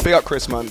Big up Chris, man.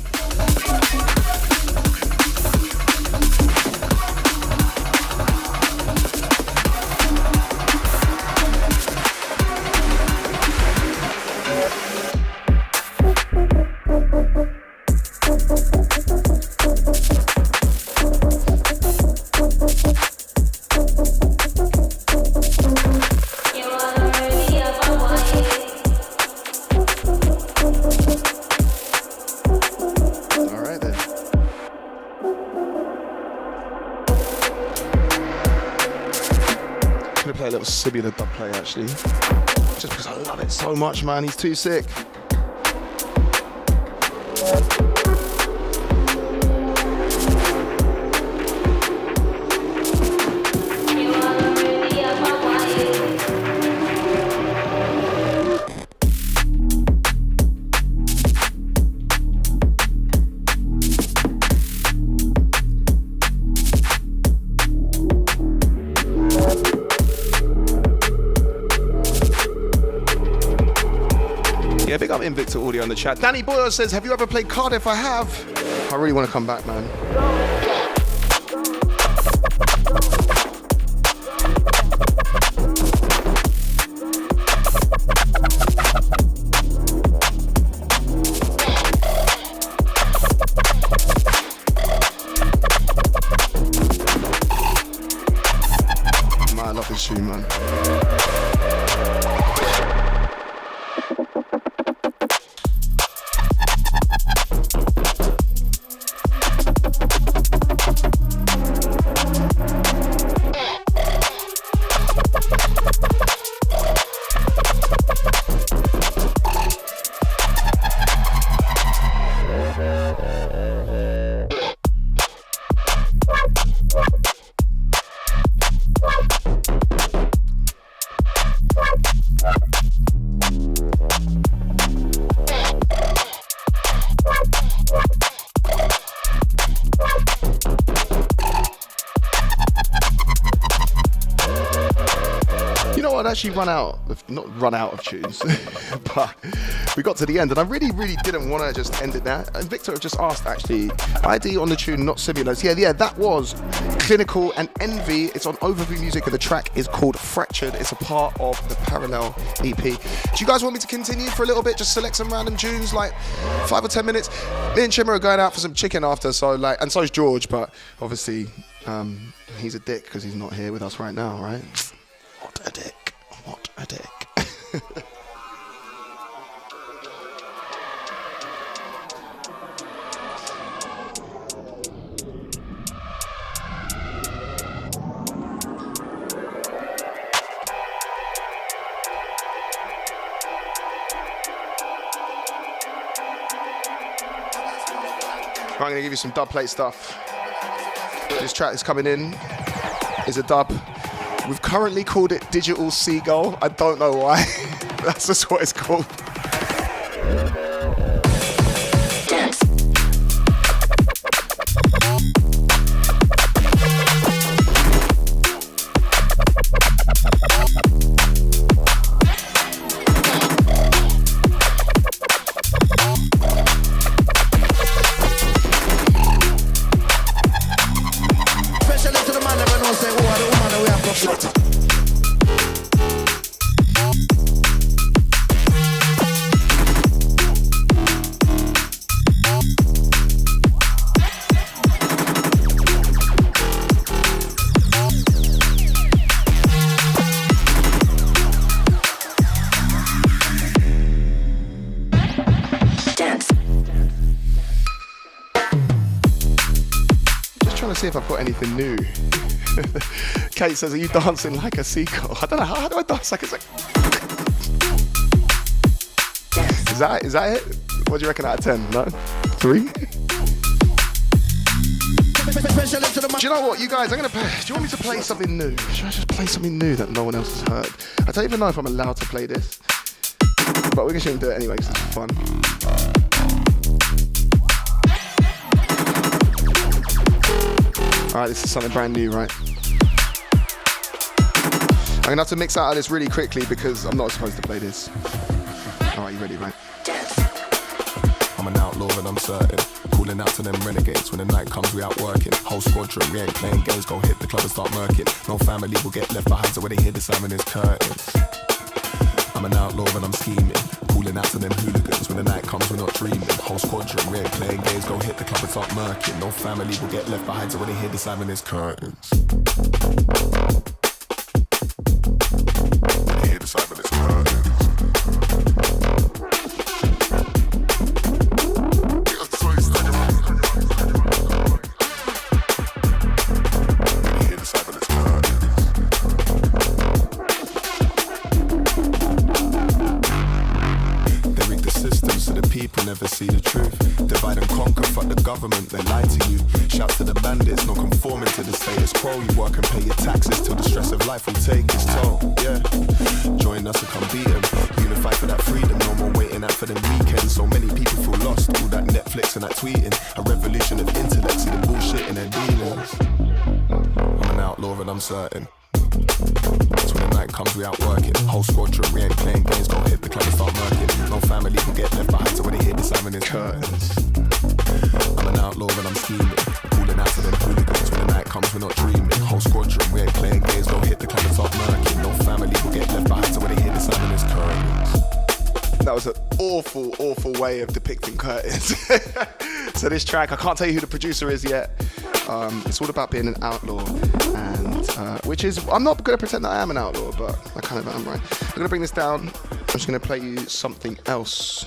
Sibular dub play actually, just because I love it so much, man. He's too sick. Yeah, big up Invicta Audio on the chat. Danny Boyle says, have you ever played Cardiff? I have. I really want to come back, man. Man, I love this tune, man. Actually run out of tunes, but we got to the end and I really didn't want to just end it there. And Victor just asked actually, ID on the tune, not Simulars. Yeah, that was Clinical and Envy. It's on Overview Music and the track is called Fractured. It's a part of the Parallel EP. Do you guys want me to continue for a little bit, just select some random tunes, like 5 or 10 minutes? Me and Chimmer are going out for some chicken after, so like, and so is George, but obviously he's a dick because he's not here with us right now, right? What a dick. What a dick. I'm going to give you some dub plate stuff. This track is coming in, is a dub. We've currently called it Digital Seagull. I don't know why. That's just what it's called. See if I've got anything new. Kate says, are you dancing like a seagull? I don't know, how do I dance like a seagull? Is that it? What do you reckon out of 10? No? 3? Do you know what, you guys, do you want me to play something new? Should I just play something new that no one else has heard? I don't even know if I'm allowed to play this, but we're just going to do it anyway because it's fun. Alright, this is something brand new, right? I'm gonna have to mix out of this really quickly because I'm not supposed to play this. Alright, you ready, right? I'm an outlaw and I'm certain. Calling out to them renegades. When the night comes, we out working. Whole squadron, we ain't playing games. Go hit the club and start murking. No family will get left behind, so when they hear the sound in his curtains. I'm an outlaw and I'm scheming. Calling out to them hooligans. When the night comes, we're not dreaming. Whole squadron, we ain't playing games. Go hit the club and start murking. No family will get left behind, so when they hear the sound in his curtains. When they hear the sound in his curtains. Never see the truth. Divide and conquer, fuck the government, they lie to you. Shout to the bandits, not conforming to the status quo. You work and pay your taxes till the stress of life will take its toll. Yeah, join us and come beat them. Unify for that freedom, no more waiting out for them weekends. So many people feel lost, all that Netflix and that tweeting. A revolution of intellect, see the bullshit in their dealings. I'm an outlaw and I'm certain. So when the night comes, we out working. Whole squadron, we ain't playing games. Go hit the club and start murking. No family will get left behind, so when they hear the sound in his curtains. I'm an outlaw and I'm scheming. Calling out to them hooligans. When the night comes, we're not dreaming. Whole squadron, we ain't playing games. Go hit the club and start murking. No family will get left behind, so when they hear the sound in his curtains. That was an awful, awful way of depicting curtains. So this track, I can't tell you who the producer is yet. It's all about being an outlaw, and which is, I'm not going to pretend that I am an outlaw, but I kind of am, right? I'm going to bring this down. I'm just going to play you something else,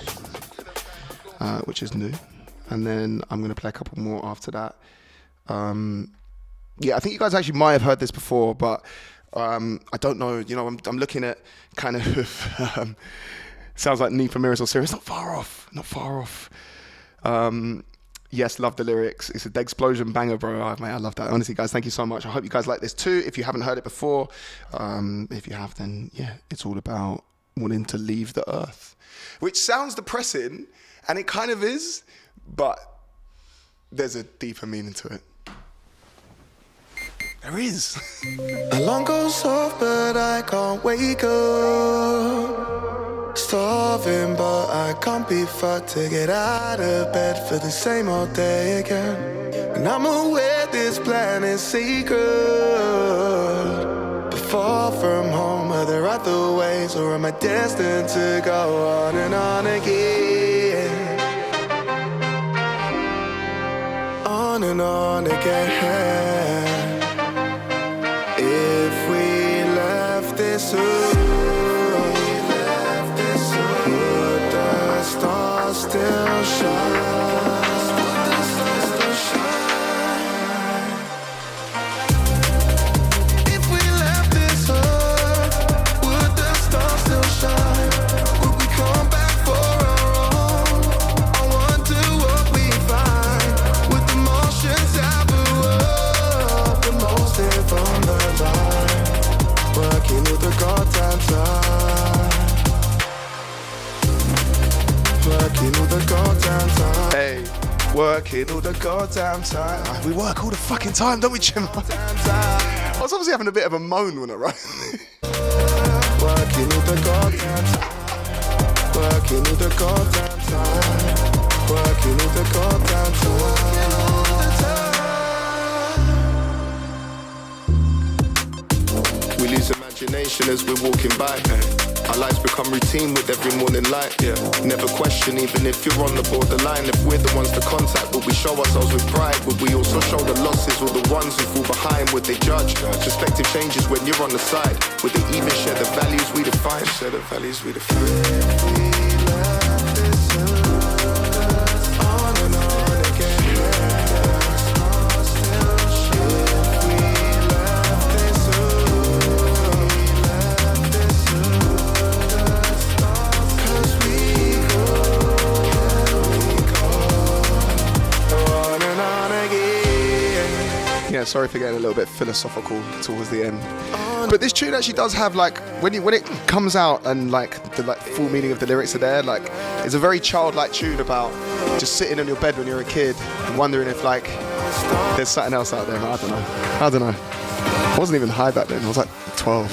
which is new, and then I'm going to play a couple more after that. Yeah, I think you guys actually might have heard this before, but I don't know. You know, I'm looking at kind of sounds like Need for Mirrors or Serious. Not far off. Yes, love the lyrics. It's a Degsplosion banger, bro. Oh, man, I love that. Honestly, guys, thank you so much. I hope you guys like this too. If you haven't heard it before, if you have, then yeah, it's all about wanting to leave the earth, which sounds depressing, and it kind of is, but there's a deeper meaning to it. There is. Alarm goes off, but I can't wake up. Starving, but I can't be fucked to get out of bed for the same old day again. And I'm aware this plan is secret, but far from home, are there other ways, or am I destined to go on and on again? On and on again. If we left this room, stars still shine. If we left this earth, would the stars still shine? Would we come back for our own? I wonder what we find. Would the Martians ever up the most if on the line? Working with the goddamn time. Working all the goddamn time. Hey, working all the goddamn time. We work all the fucking time, don't we, Jim? I was obviously having a bit of a moan when I wrote. Working all the goddamn time. Working all the goddamn time. Working all the goddamn time. We lose imagination as we're walking by. Our lives become routine with every morning light. Never question, even if you're on the borderline. If we're the ones to contact, would we show ourselves with pride? Would we also show the losses or the ones who fall behind? Would they judge? Perspective changes when you're on the side. Would they even share the values we define? Share the values we define. If we left this earth, on and on again. Yeah, sorry for getting a little bit philosophical towards the end. But this tune actually does have, like, when it comes out and like the full meaning of the lyrics are there, like, it's a very childlike tune about just sitting on your bed when you're a kid and wondering if like there's something else out there. I don't know. I wasn't even high back then. I was like 12.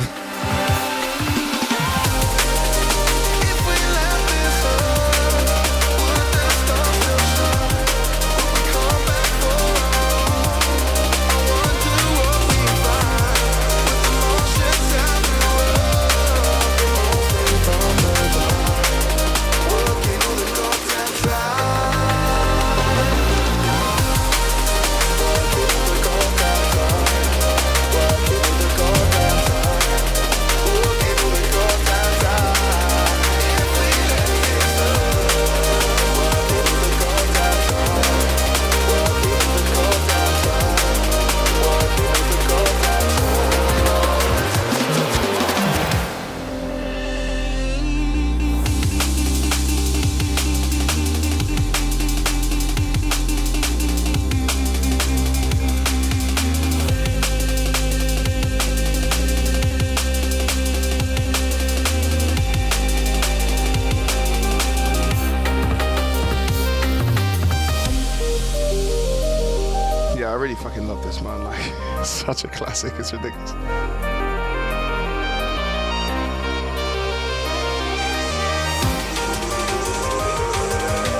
man. Like, it's such a classic. It's ridiculous.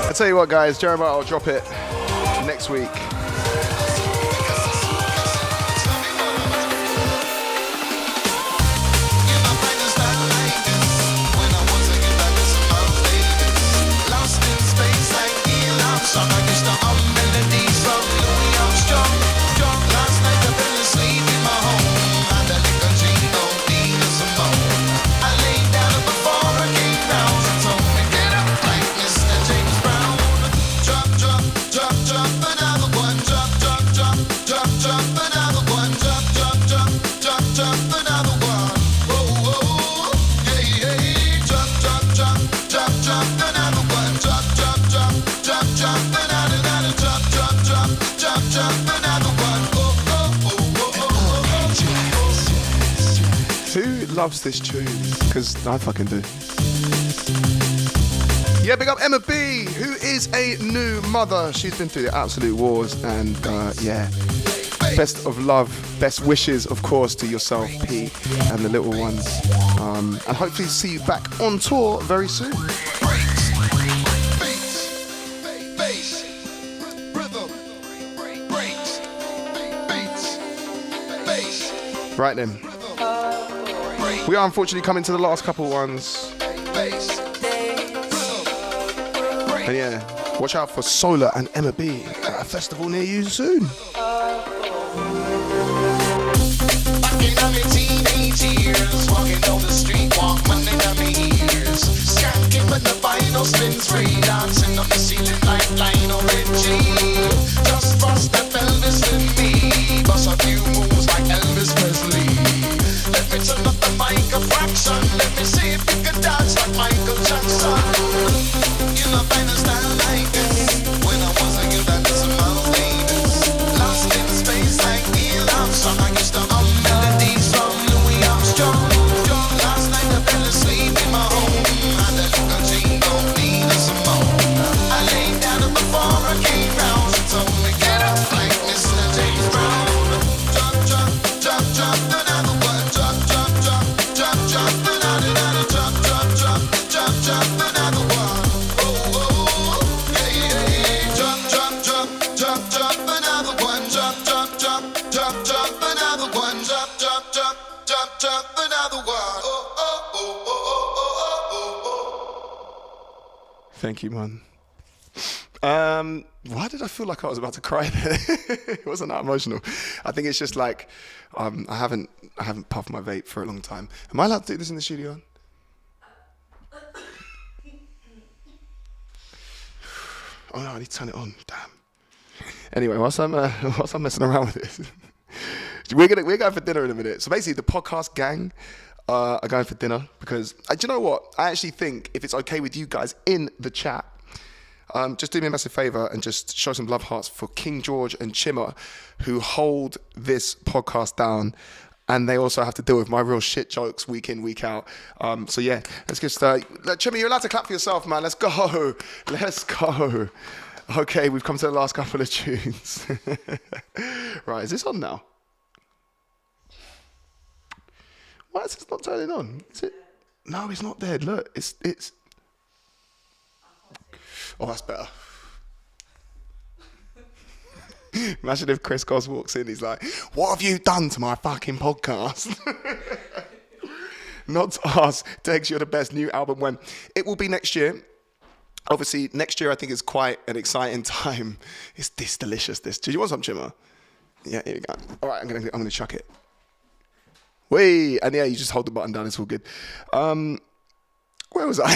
I tell you what, guys, Jeremiah, I'll drop it next week. Who loves this tune? Because I fucking do. Yeah, big up Emma B, who is a new mother. She's been through the absolute wars, and yeah, best of love, best wishes, of course, to yourself, P, and the little ones. And hopefully see you back on tour very soon. Right then. We are unfortunately coming to the last couple ones. And yeah, watch out for Solar and Emma B at a festival near you soon. Back in my teenage years, walking down the street, Walkman in my ears, skanking when the vinyl spins free, dancing on the ceiling like Lionel Richie. Just bust that Elvis in me, bust a few moves like Elvis Presley. Let me turn up the mic a fraction. Let me see if you can dance like Michael Jackson. You know, find a style like this. When I was a youth, I did some Miles Davis. Lost in space like Neil Armstrong. I used to hum melodies from Louis Armstrong. Last night I fell asleep in my home. Had a little chain, don't need a Simone. I laid down before I came round. She told me get up like Mr. James Brown. Drop, drop, drop, drop, another one. Drop, drop, drop, drop, drop, another, drop, drop, drop, drop, drop, another one. Oh, oh, yeah, yeah. Drop, drop, drop, drop, drop, another one. Drop, drop, drop, drop, drop, another one. Drop, drop, drop, drop, drop, another one. Oh, oh, oh, oh, oh, oh, oh, oh. Thank you, man. Why did I feel like I was about to cry there? It wasn't that emotional. I think it's just like I haven't puffed my vape for a long time. Am I allowed to do this in the studio? Oh no, I need to turn it on. Damn. Anyway, whilst I'm messing around with this, we're going for dinner in a minute. So basically, the podcast gang are going for dinner because do you know what? I actually think if it's okay with you guys in the chat, just do me a massive favour and just show some love hearts for King George and Chimmer, who hold this podcast down, and they also have to deal with my real shit jokes week in, week out. So yeah, let's get started. Chimmer, you're allowed to clap for yourself, man. Let's go. Let's go. Okay, we've come to the last couple of tunes. Right, is this on now? Why is this not turning on? Is it? No, it's not dead. Look, it's. Oh, that's better. Imagine if Chris Goss walks in, he's like, what have you done to my fucking podcast? Not to us. Degs, you're the best. New album when? It will be next year. Obviously, next year I think is quite an exciting time. It's this delicious, this. Do you want some, Chimmer? Yeah, here we go. All right, I'm gonna chuck it. Wait, and yeah, you just hold the button down, it's all good. Where was I?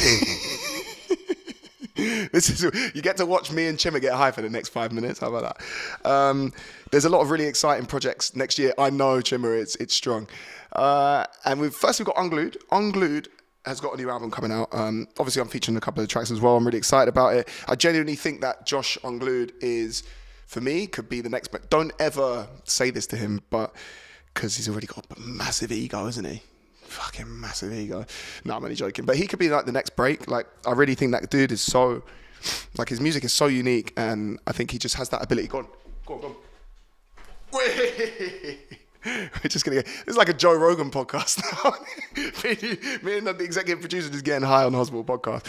This is, you get to watch me and Chimmer get high for the next 5 minutes. How about that? There's a lot of really exciting projects next year. I know, Chimmer, it's strong. And we've got Unglued. Unglued has got a new album coming out. Obviously, I'm featuring a couple of tracks as well. I'm really excited about it. I genuinely think that Josh Unglued is, for me, could be the next. But don't ever say this to him, but because he's already got a massive ego, isn't he? Fucking massive ego. No, I'm only joking. But he could be like the next break. Like, I really think that dude is so, like, his music is so unique, and I think he just has that ability. Go on. We're just gonna get. This is like a Joe Rogan podcast now. me and the executive producer just getting high on the Hospital podcast.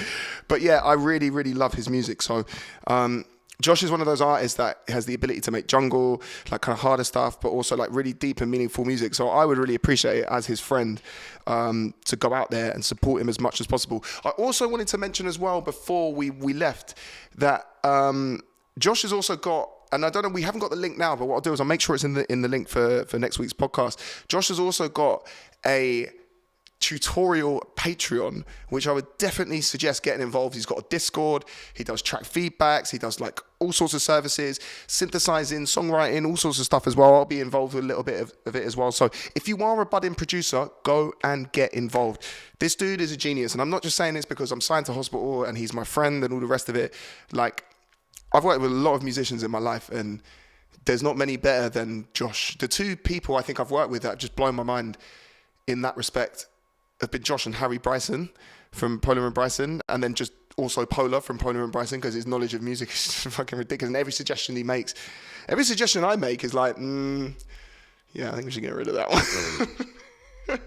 But yeah, I really, really love his music. So Josh is one of those artists that has the ability to make jungle, like kind of harder stuff, but also like really deep and meaningful music. So I would really appreciate it as his friend to go out there and support him as much as possible. I also wanted to mention as well before we left that Josh has also got, and I don't know, we haven't got the link now, but what I'll do is I'll make sure it's in the link for next week's podcast. Josh has also got a tutorial Patreon, which I would definitely suggest getting involved. He's got a Discord, he does track feedbacks, he does like all sorts of services, synthesizing, songwriting, all sorts of stuff as well. I'll be involved with a little bit of it as well. So if you are a budding producer, go and get involved. This dude is a genius, and I'm not just saying this because I'm signed to Hospital and he's my friend and all the rest of it. Like, I've worked with a lot of musicians in my life, and there's not many better than Josh. The two people I think I've worked with that have just blown my mind in that respect have been Josh and Harry Bryson from Polar and Bryson, and then just also Polar from Polar and Bryson, because his knowledge of music is just fucking ridiculous. And every suggestion he makes, every suggestion I make is like, yeah, I think we should get rid of that one.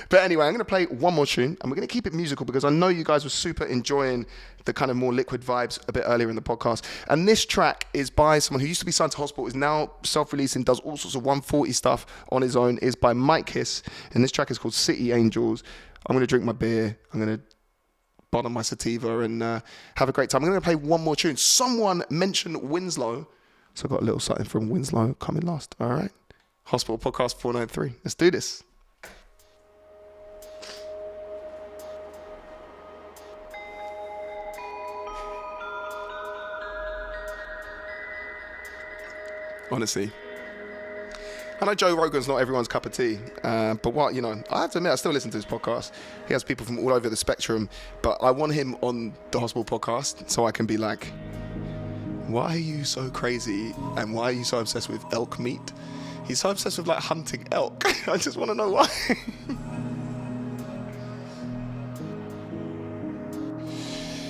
But anyway, I'm going to play one more tune, and we're going to keep it musical because I know you guys were super enjoying the kind of more liquid vibes a bit earlier in the podcast. And this track is by someone who used to be signed to Hospital, is now self-releasing, does all sorts of 140 stuff on his own, is by Mike Hiss, and this track is called City Angels. I'm going to drink my beer, I'm going to bottom my sativa and have a great time. I'm going to play one more tune. Someone mentioned Winslow, so I've got a little something from Winslow coming last. All right, Hospital Podcast 493. Let's do this. Honestly, I know Joe Rogan's not everyone's cup of tea, but what, you know, I have to admit, I still listen to his podcast. He has people from all over the spectrum, but I want him on the Hospital podcast so I can be like, why are you so crazy and why are you so obsessed with elk meat? He's so obsessed with like hunting elk. I just want to know why.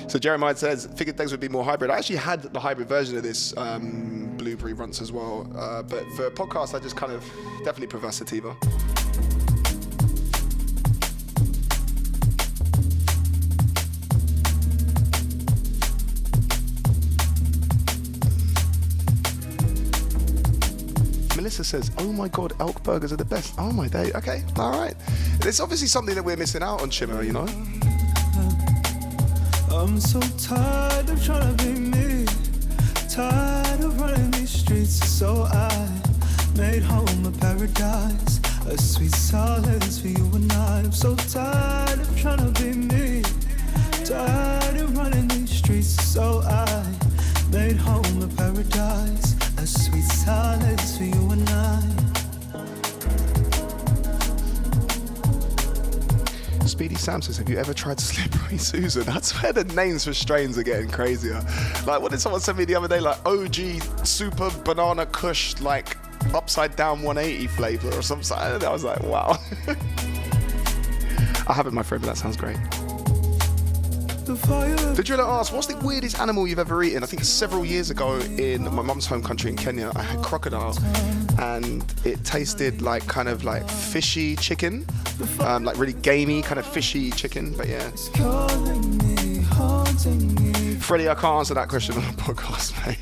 So Jeremiah says, figured Degs would be more hybrid. I actually had the hybrid version of this blueberry runts as well. But for a podcast, I just kind of definitely prefer sativa. Melissa says, oh my God, elk burgers are the best. Oh my day. Okay, all right. It's obviously something that we're missing out on, Shimmer, you know? I'm so tired of trying to be me, tired of running these streets, so I made home a paradise, a sweet solace for you and I. I'm so tired of trying to be me, tired of running these streets, so I made home a paradise, a sweet solace for you and I. Speedy Sam says, have you ever tried Slippery Susan? That's where the names for strains are getting crazier. Like, what did someone send me the other day? Like, OG Super Banana Kush, like, upside down 180 flavor or something. And I was like, wow. I haven't, my friend, but that sounds great. The driller asks, what's the weirdest animal you've ever eaten? I think several years ago in my mum's home country in Kenya, I had crocodile, and it tasted like kind of like fishy chicken, like really gamey kind of fishy chicken. But yeah, Freddie, I can't answer that question on the podcast, mate.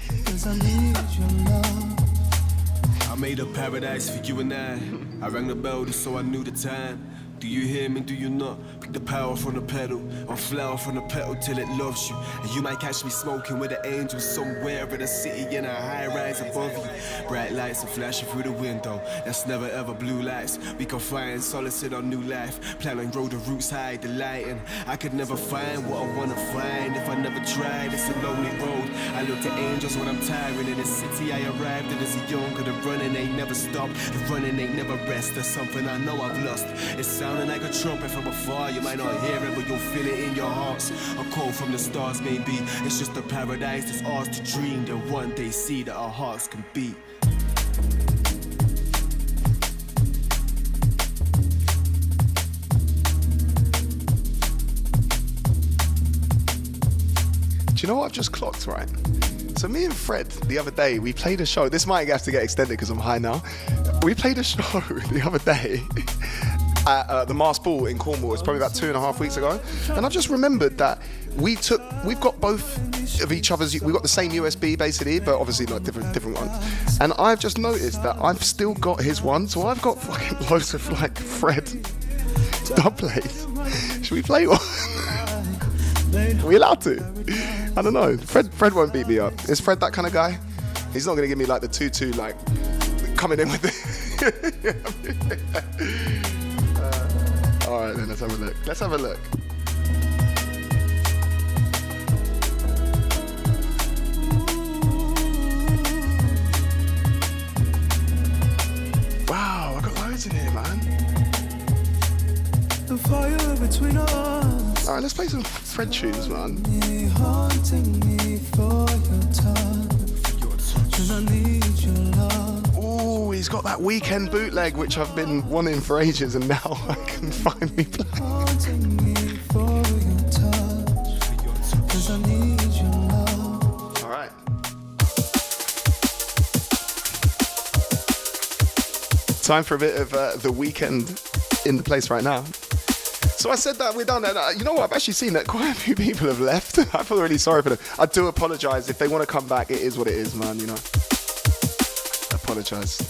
I made a paradise for you and I rang the bell just so I knew the time. Do you hear me? Do you not? Pick the power from the pedal, or flower from the petal till it loves you. And you might catch me smoking with the angels somewhere in the city in a high rise above you. Bright lights are flashing through the window. That's never ever blue lights. We can find solace in our new life. Plan and grow the roots high, delighting. I could never find what I wanna find if I never tried. It's a lonely road. I look to angels when I'm tiring. In the city I arrived in as a young, the running ain't never stopped. The running ain't never rest. There's something I know I've lost. It's sounding like a trumpet from afar. You might not hear it, but you'll feel it in your hearts. A call from the stars, maybe. It's just a paradise that's ours to dream. That one day see that our hearts can beat. Do you know what I've just clocked, right? So me and Fred, the other day, we played a show. This might have to get extended because I'm high now. We played a show the other day at the Mars Ball in Cornwall. It's probably about 2.5 weeks ago. And I just remembered that we've got both of each other's, we've got the same USB basically, but obviously not different ones. And I've just noticed that I've still got his one, so I've got fucking loads of like Fred dub plays. Should we play one? Are we allowed to? I don't know. Fred won't beat me up. Is Fred that kind of guy? He's not gonna give me like the 2-2 like coming in with the all right, then let's have a look. Let's have a look. Wow, I got loads in here, man. The fire between us. All right, let's play some Fred tunes, man. Haunting me for your touch. And I need your love. Ooh, he's got that weekend bootleg, which I've been wanting for ages, and now I can finally play. Haunting me for your touch. 'Cause I need your love. All right. Time for a bit of the weekend in the place right now. So I said that we're done. And you know what? I've actually seen that quite a few people have left. I feel really sorry for them. I do apologize. If they want to come back, it is what it is, man, you know. I apologize.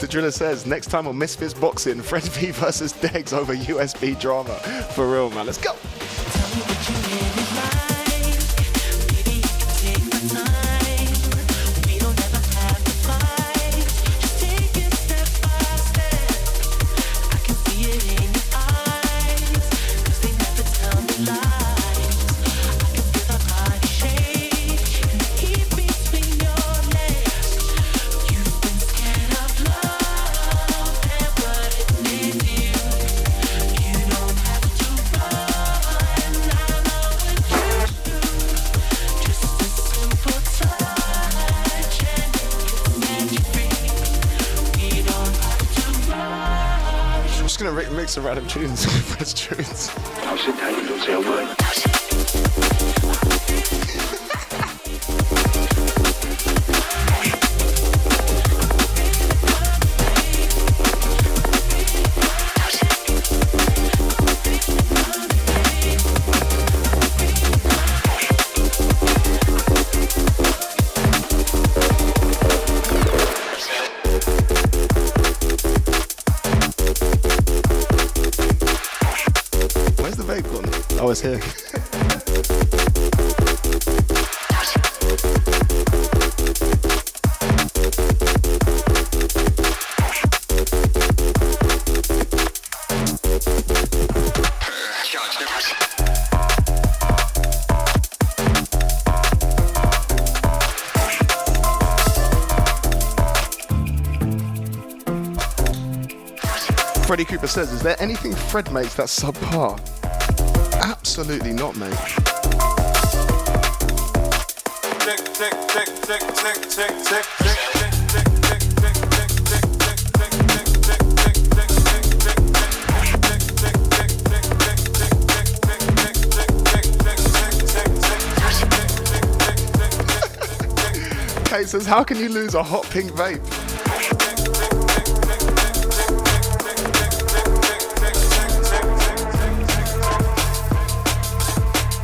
Driller says, next time on Misfits Boxing, Fred V versus Degs over USB drama. For real, man. Let's go. Mix some random tunes, Fred's tunes. I'll sit tight and don't say a word. Oh, it's here. Freddie Cooper says, is there anything Fred makes that's subpar? Absolutely not, mate. Kate says, how can you lose a hot pink vape?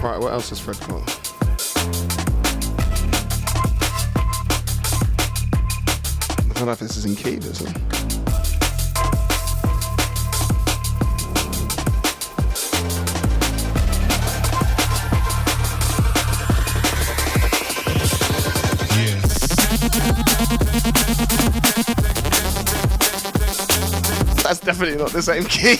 Right, what else has Fred got? I don't know if this is in key, does it? That's definitely not the same key.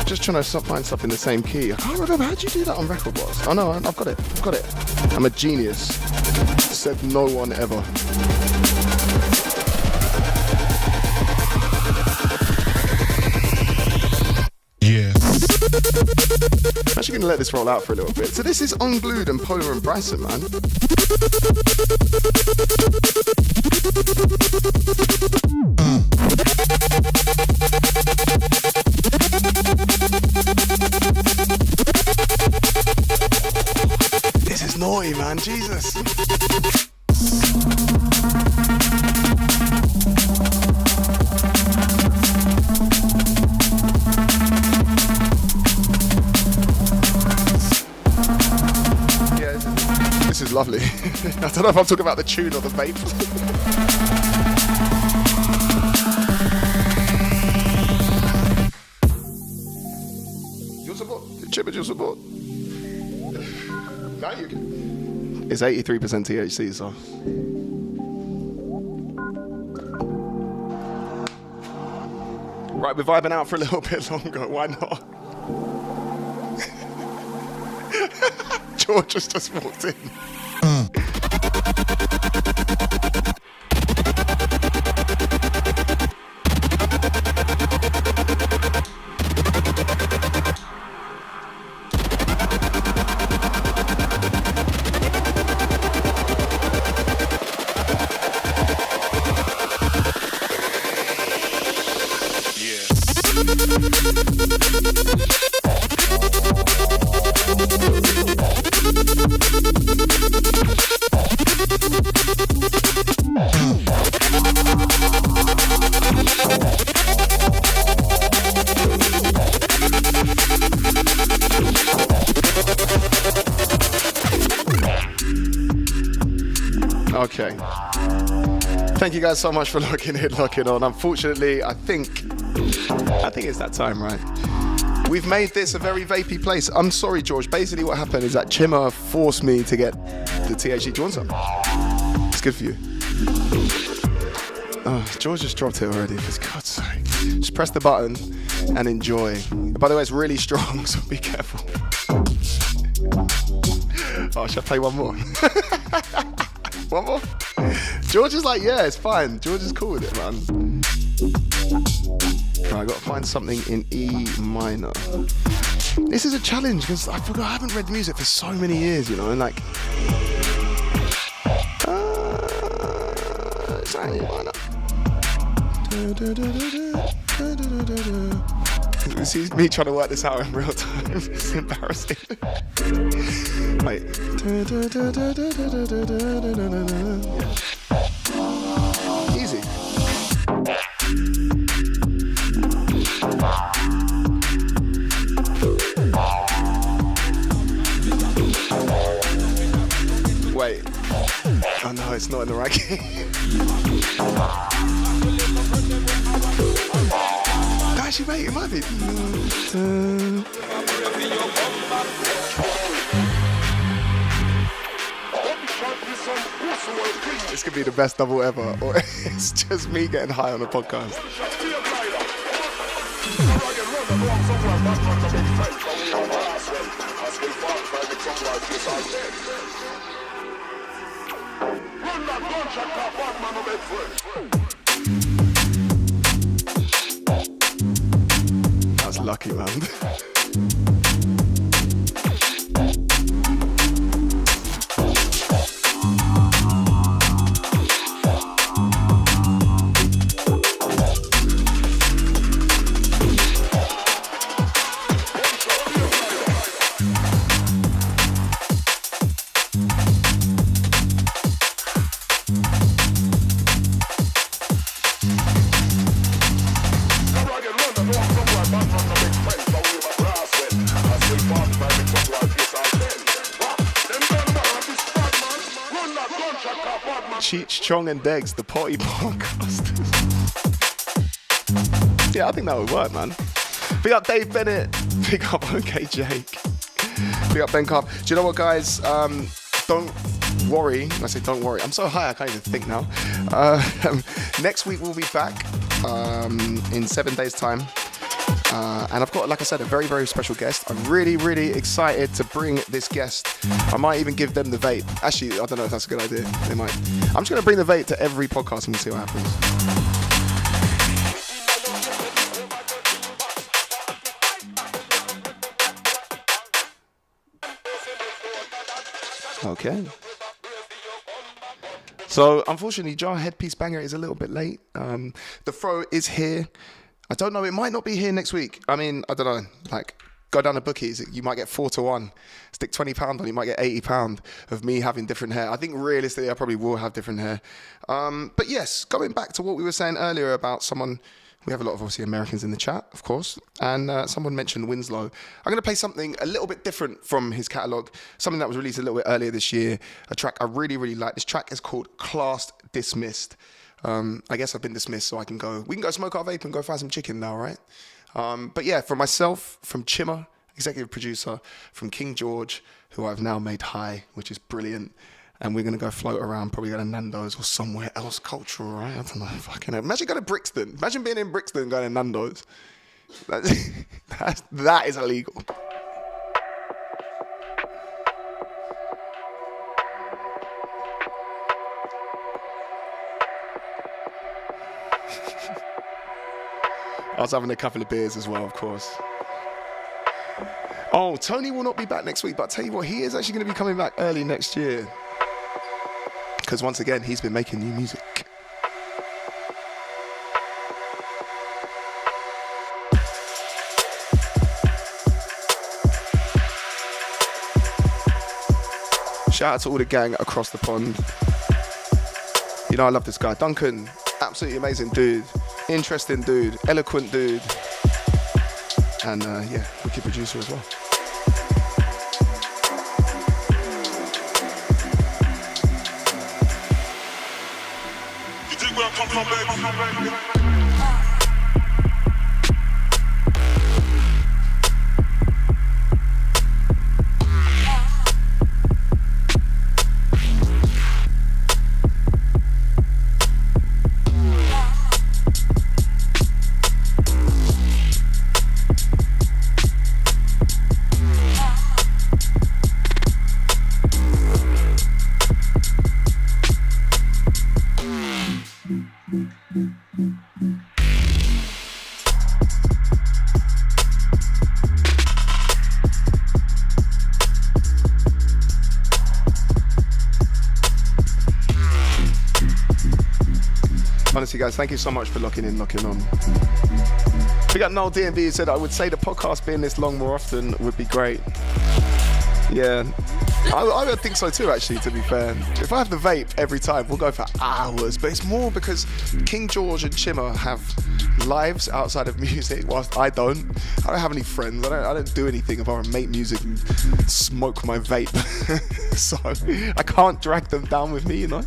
Just trying to find stuff in the same key. I can't remember. How'd you do that on Record Boss? Oh no, I've got it. I've got it. I'm a genius. Said no one ever. I'm actually going to let this roll out for a little bit. So this is Unglued and Polar and Bryson, man. This is naughty, man. Jesus. This is lovely. I don't know if I'm talking about the tune or the vape. Your support. Chip your support. Now you can. It's 83% THC, so. Right, we're vibing out for a little bit longer. Why not? George just walked in. Okay. Thank you guys so much for locking on. Unfortunately, I think it's that time, right? We've made this a very vapey place. I'm sorry, George. Basically what happened is that Chimmer forced me to get the THC. Do you want some? It's good for you. Oh, George just dropped it already, for God's sake. Just press the button and enjoy. By the way, it's really strong, so be careful. Oh, should I play one more? One more? George is like, yeah, it's fine. George is cool with it, man. Right, I gotta find something in E minor. This is a challenge because I forgot I haven't read music for so many years, you know, and like, it's not E minor. This is me trying to work this out in real time. It's embarrassing. Wait. Easy. Wait. Oh no, it's not in the right key. Actually, wait, it might be. This could be the best double ever, or it's just me getting high on a podcast. That's lucky, man. Cheech, Chong and Degs, the party podcast. Yeah, I think that would work, man. Big up Dave Bennett. Big up OK Jake. Big up Ben Carp. Do you know what, guys? Don't worry. When I say don't worry, I'm so high I can't even think now. Next week we'll be back in 7 days' time. And I've got, like I said, a very, very special guest. I'm really, really excited to bring this guest. I might even give them the vape. Actually, I don't know if that's a good idea. They might. I'm just going to bring the vape to every podcast and we'll see what happens. Okay. So, unfortunately, Jar Headpiece Banger is a little bit late. The throw is here. I don't know, it might not be here next week. I mean, I don't know, like, go down to bookies, you might get 4-1. Stick £20 on, you might get £80 of me having different hair. I think realistically, I probably will have different hair. But yes, going back to what we were saying earlier about someone, we have a lot of obviously Americans in the chat, of course, and someone mentioned Winslow. I'm going to play something a little bit different from his catalogue, something that was released a little bit earlier this year, a track I really, really like. This track is called Classed Dismissed. I guess I've been dismissed, so we can go smoke our vape and go find some chicken now, right? But yeah, from myself, from Chimmer, executive producer, from King George, who I've now made high, which is brilliant. And we're going to go float around, probably go to Nando's or somewhere else cultural, right? I don't know, fucking hell. Imagine going to Brixton. Imagine being in Brixton and going to Nando's. That is illegal. I was having a couple of beers as well, of course. Oh, Tony will not be back next week, but I'll tell you what, he is actually going to be coming back early next year. Because once again, he's been making new music. Shout out to all the gang across the pond. You know, I love this guy. Duncan, absolutely amazing dude. Interesting dude. Eloquent dude. And yeah, wicked producer as well. Where I come from, baby. Honestly, guys, thank you so much for locking on. We got Noel D&B who said, I would say the podcast being this long more often would be great. Yeah, I would think so too, actually, to be fair. If I have the vape every time, we'll go for hours. But it's more because King George and Chimmer have lives outside of music, whilst I don't. I don't have any friends. I don't do anything apart from make music and smoke my vape. So I can't drag them down with me, you know?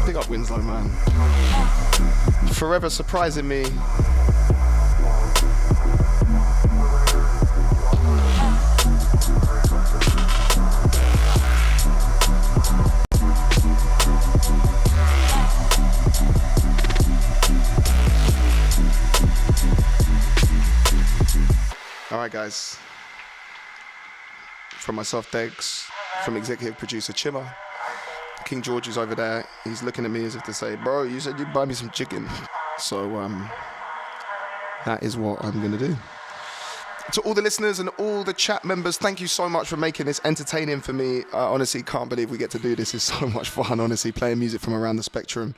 Big up Winslow, man. Forever surprising me. All right, guys. From myself, Degs, from executive producer Chimmer. King George is over there. He's looking at me as if to say, bro, you said you'd buy me some chicken. So that is what I'm going to do. To all the listeners and all the chat members, thank you so much for making this entertaining for me. I honestly can't believe we get to do this. It's so much fun, honestly, playing music from around the spectrum.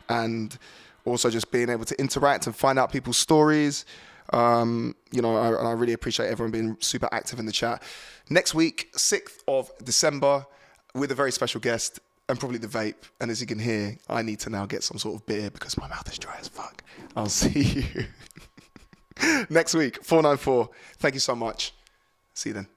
And also just being able to interact and find out people's stories. You know, I really appreciate everyone being super active in the chat. Next week, 6th of December, with a very special guest. and probably the vape. And as you can hear, I need to now get some sort of beer because my mouth is dry as fuck. I'll see you next week, 494. Thank you so much. See you then.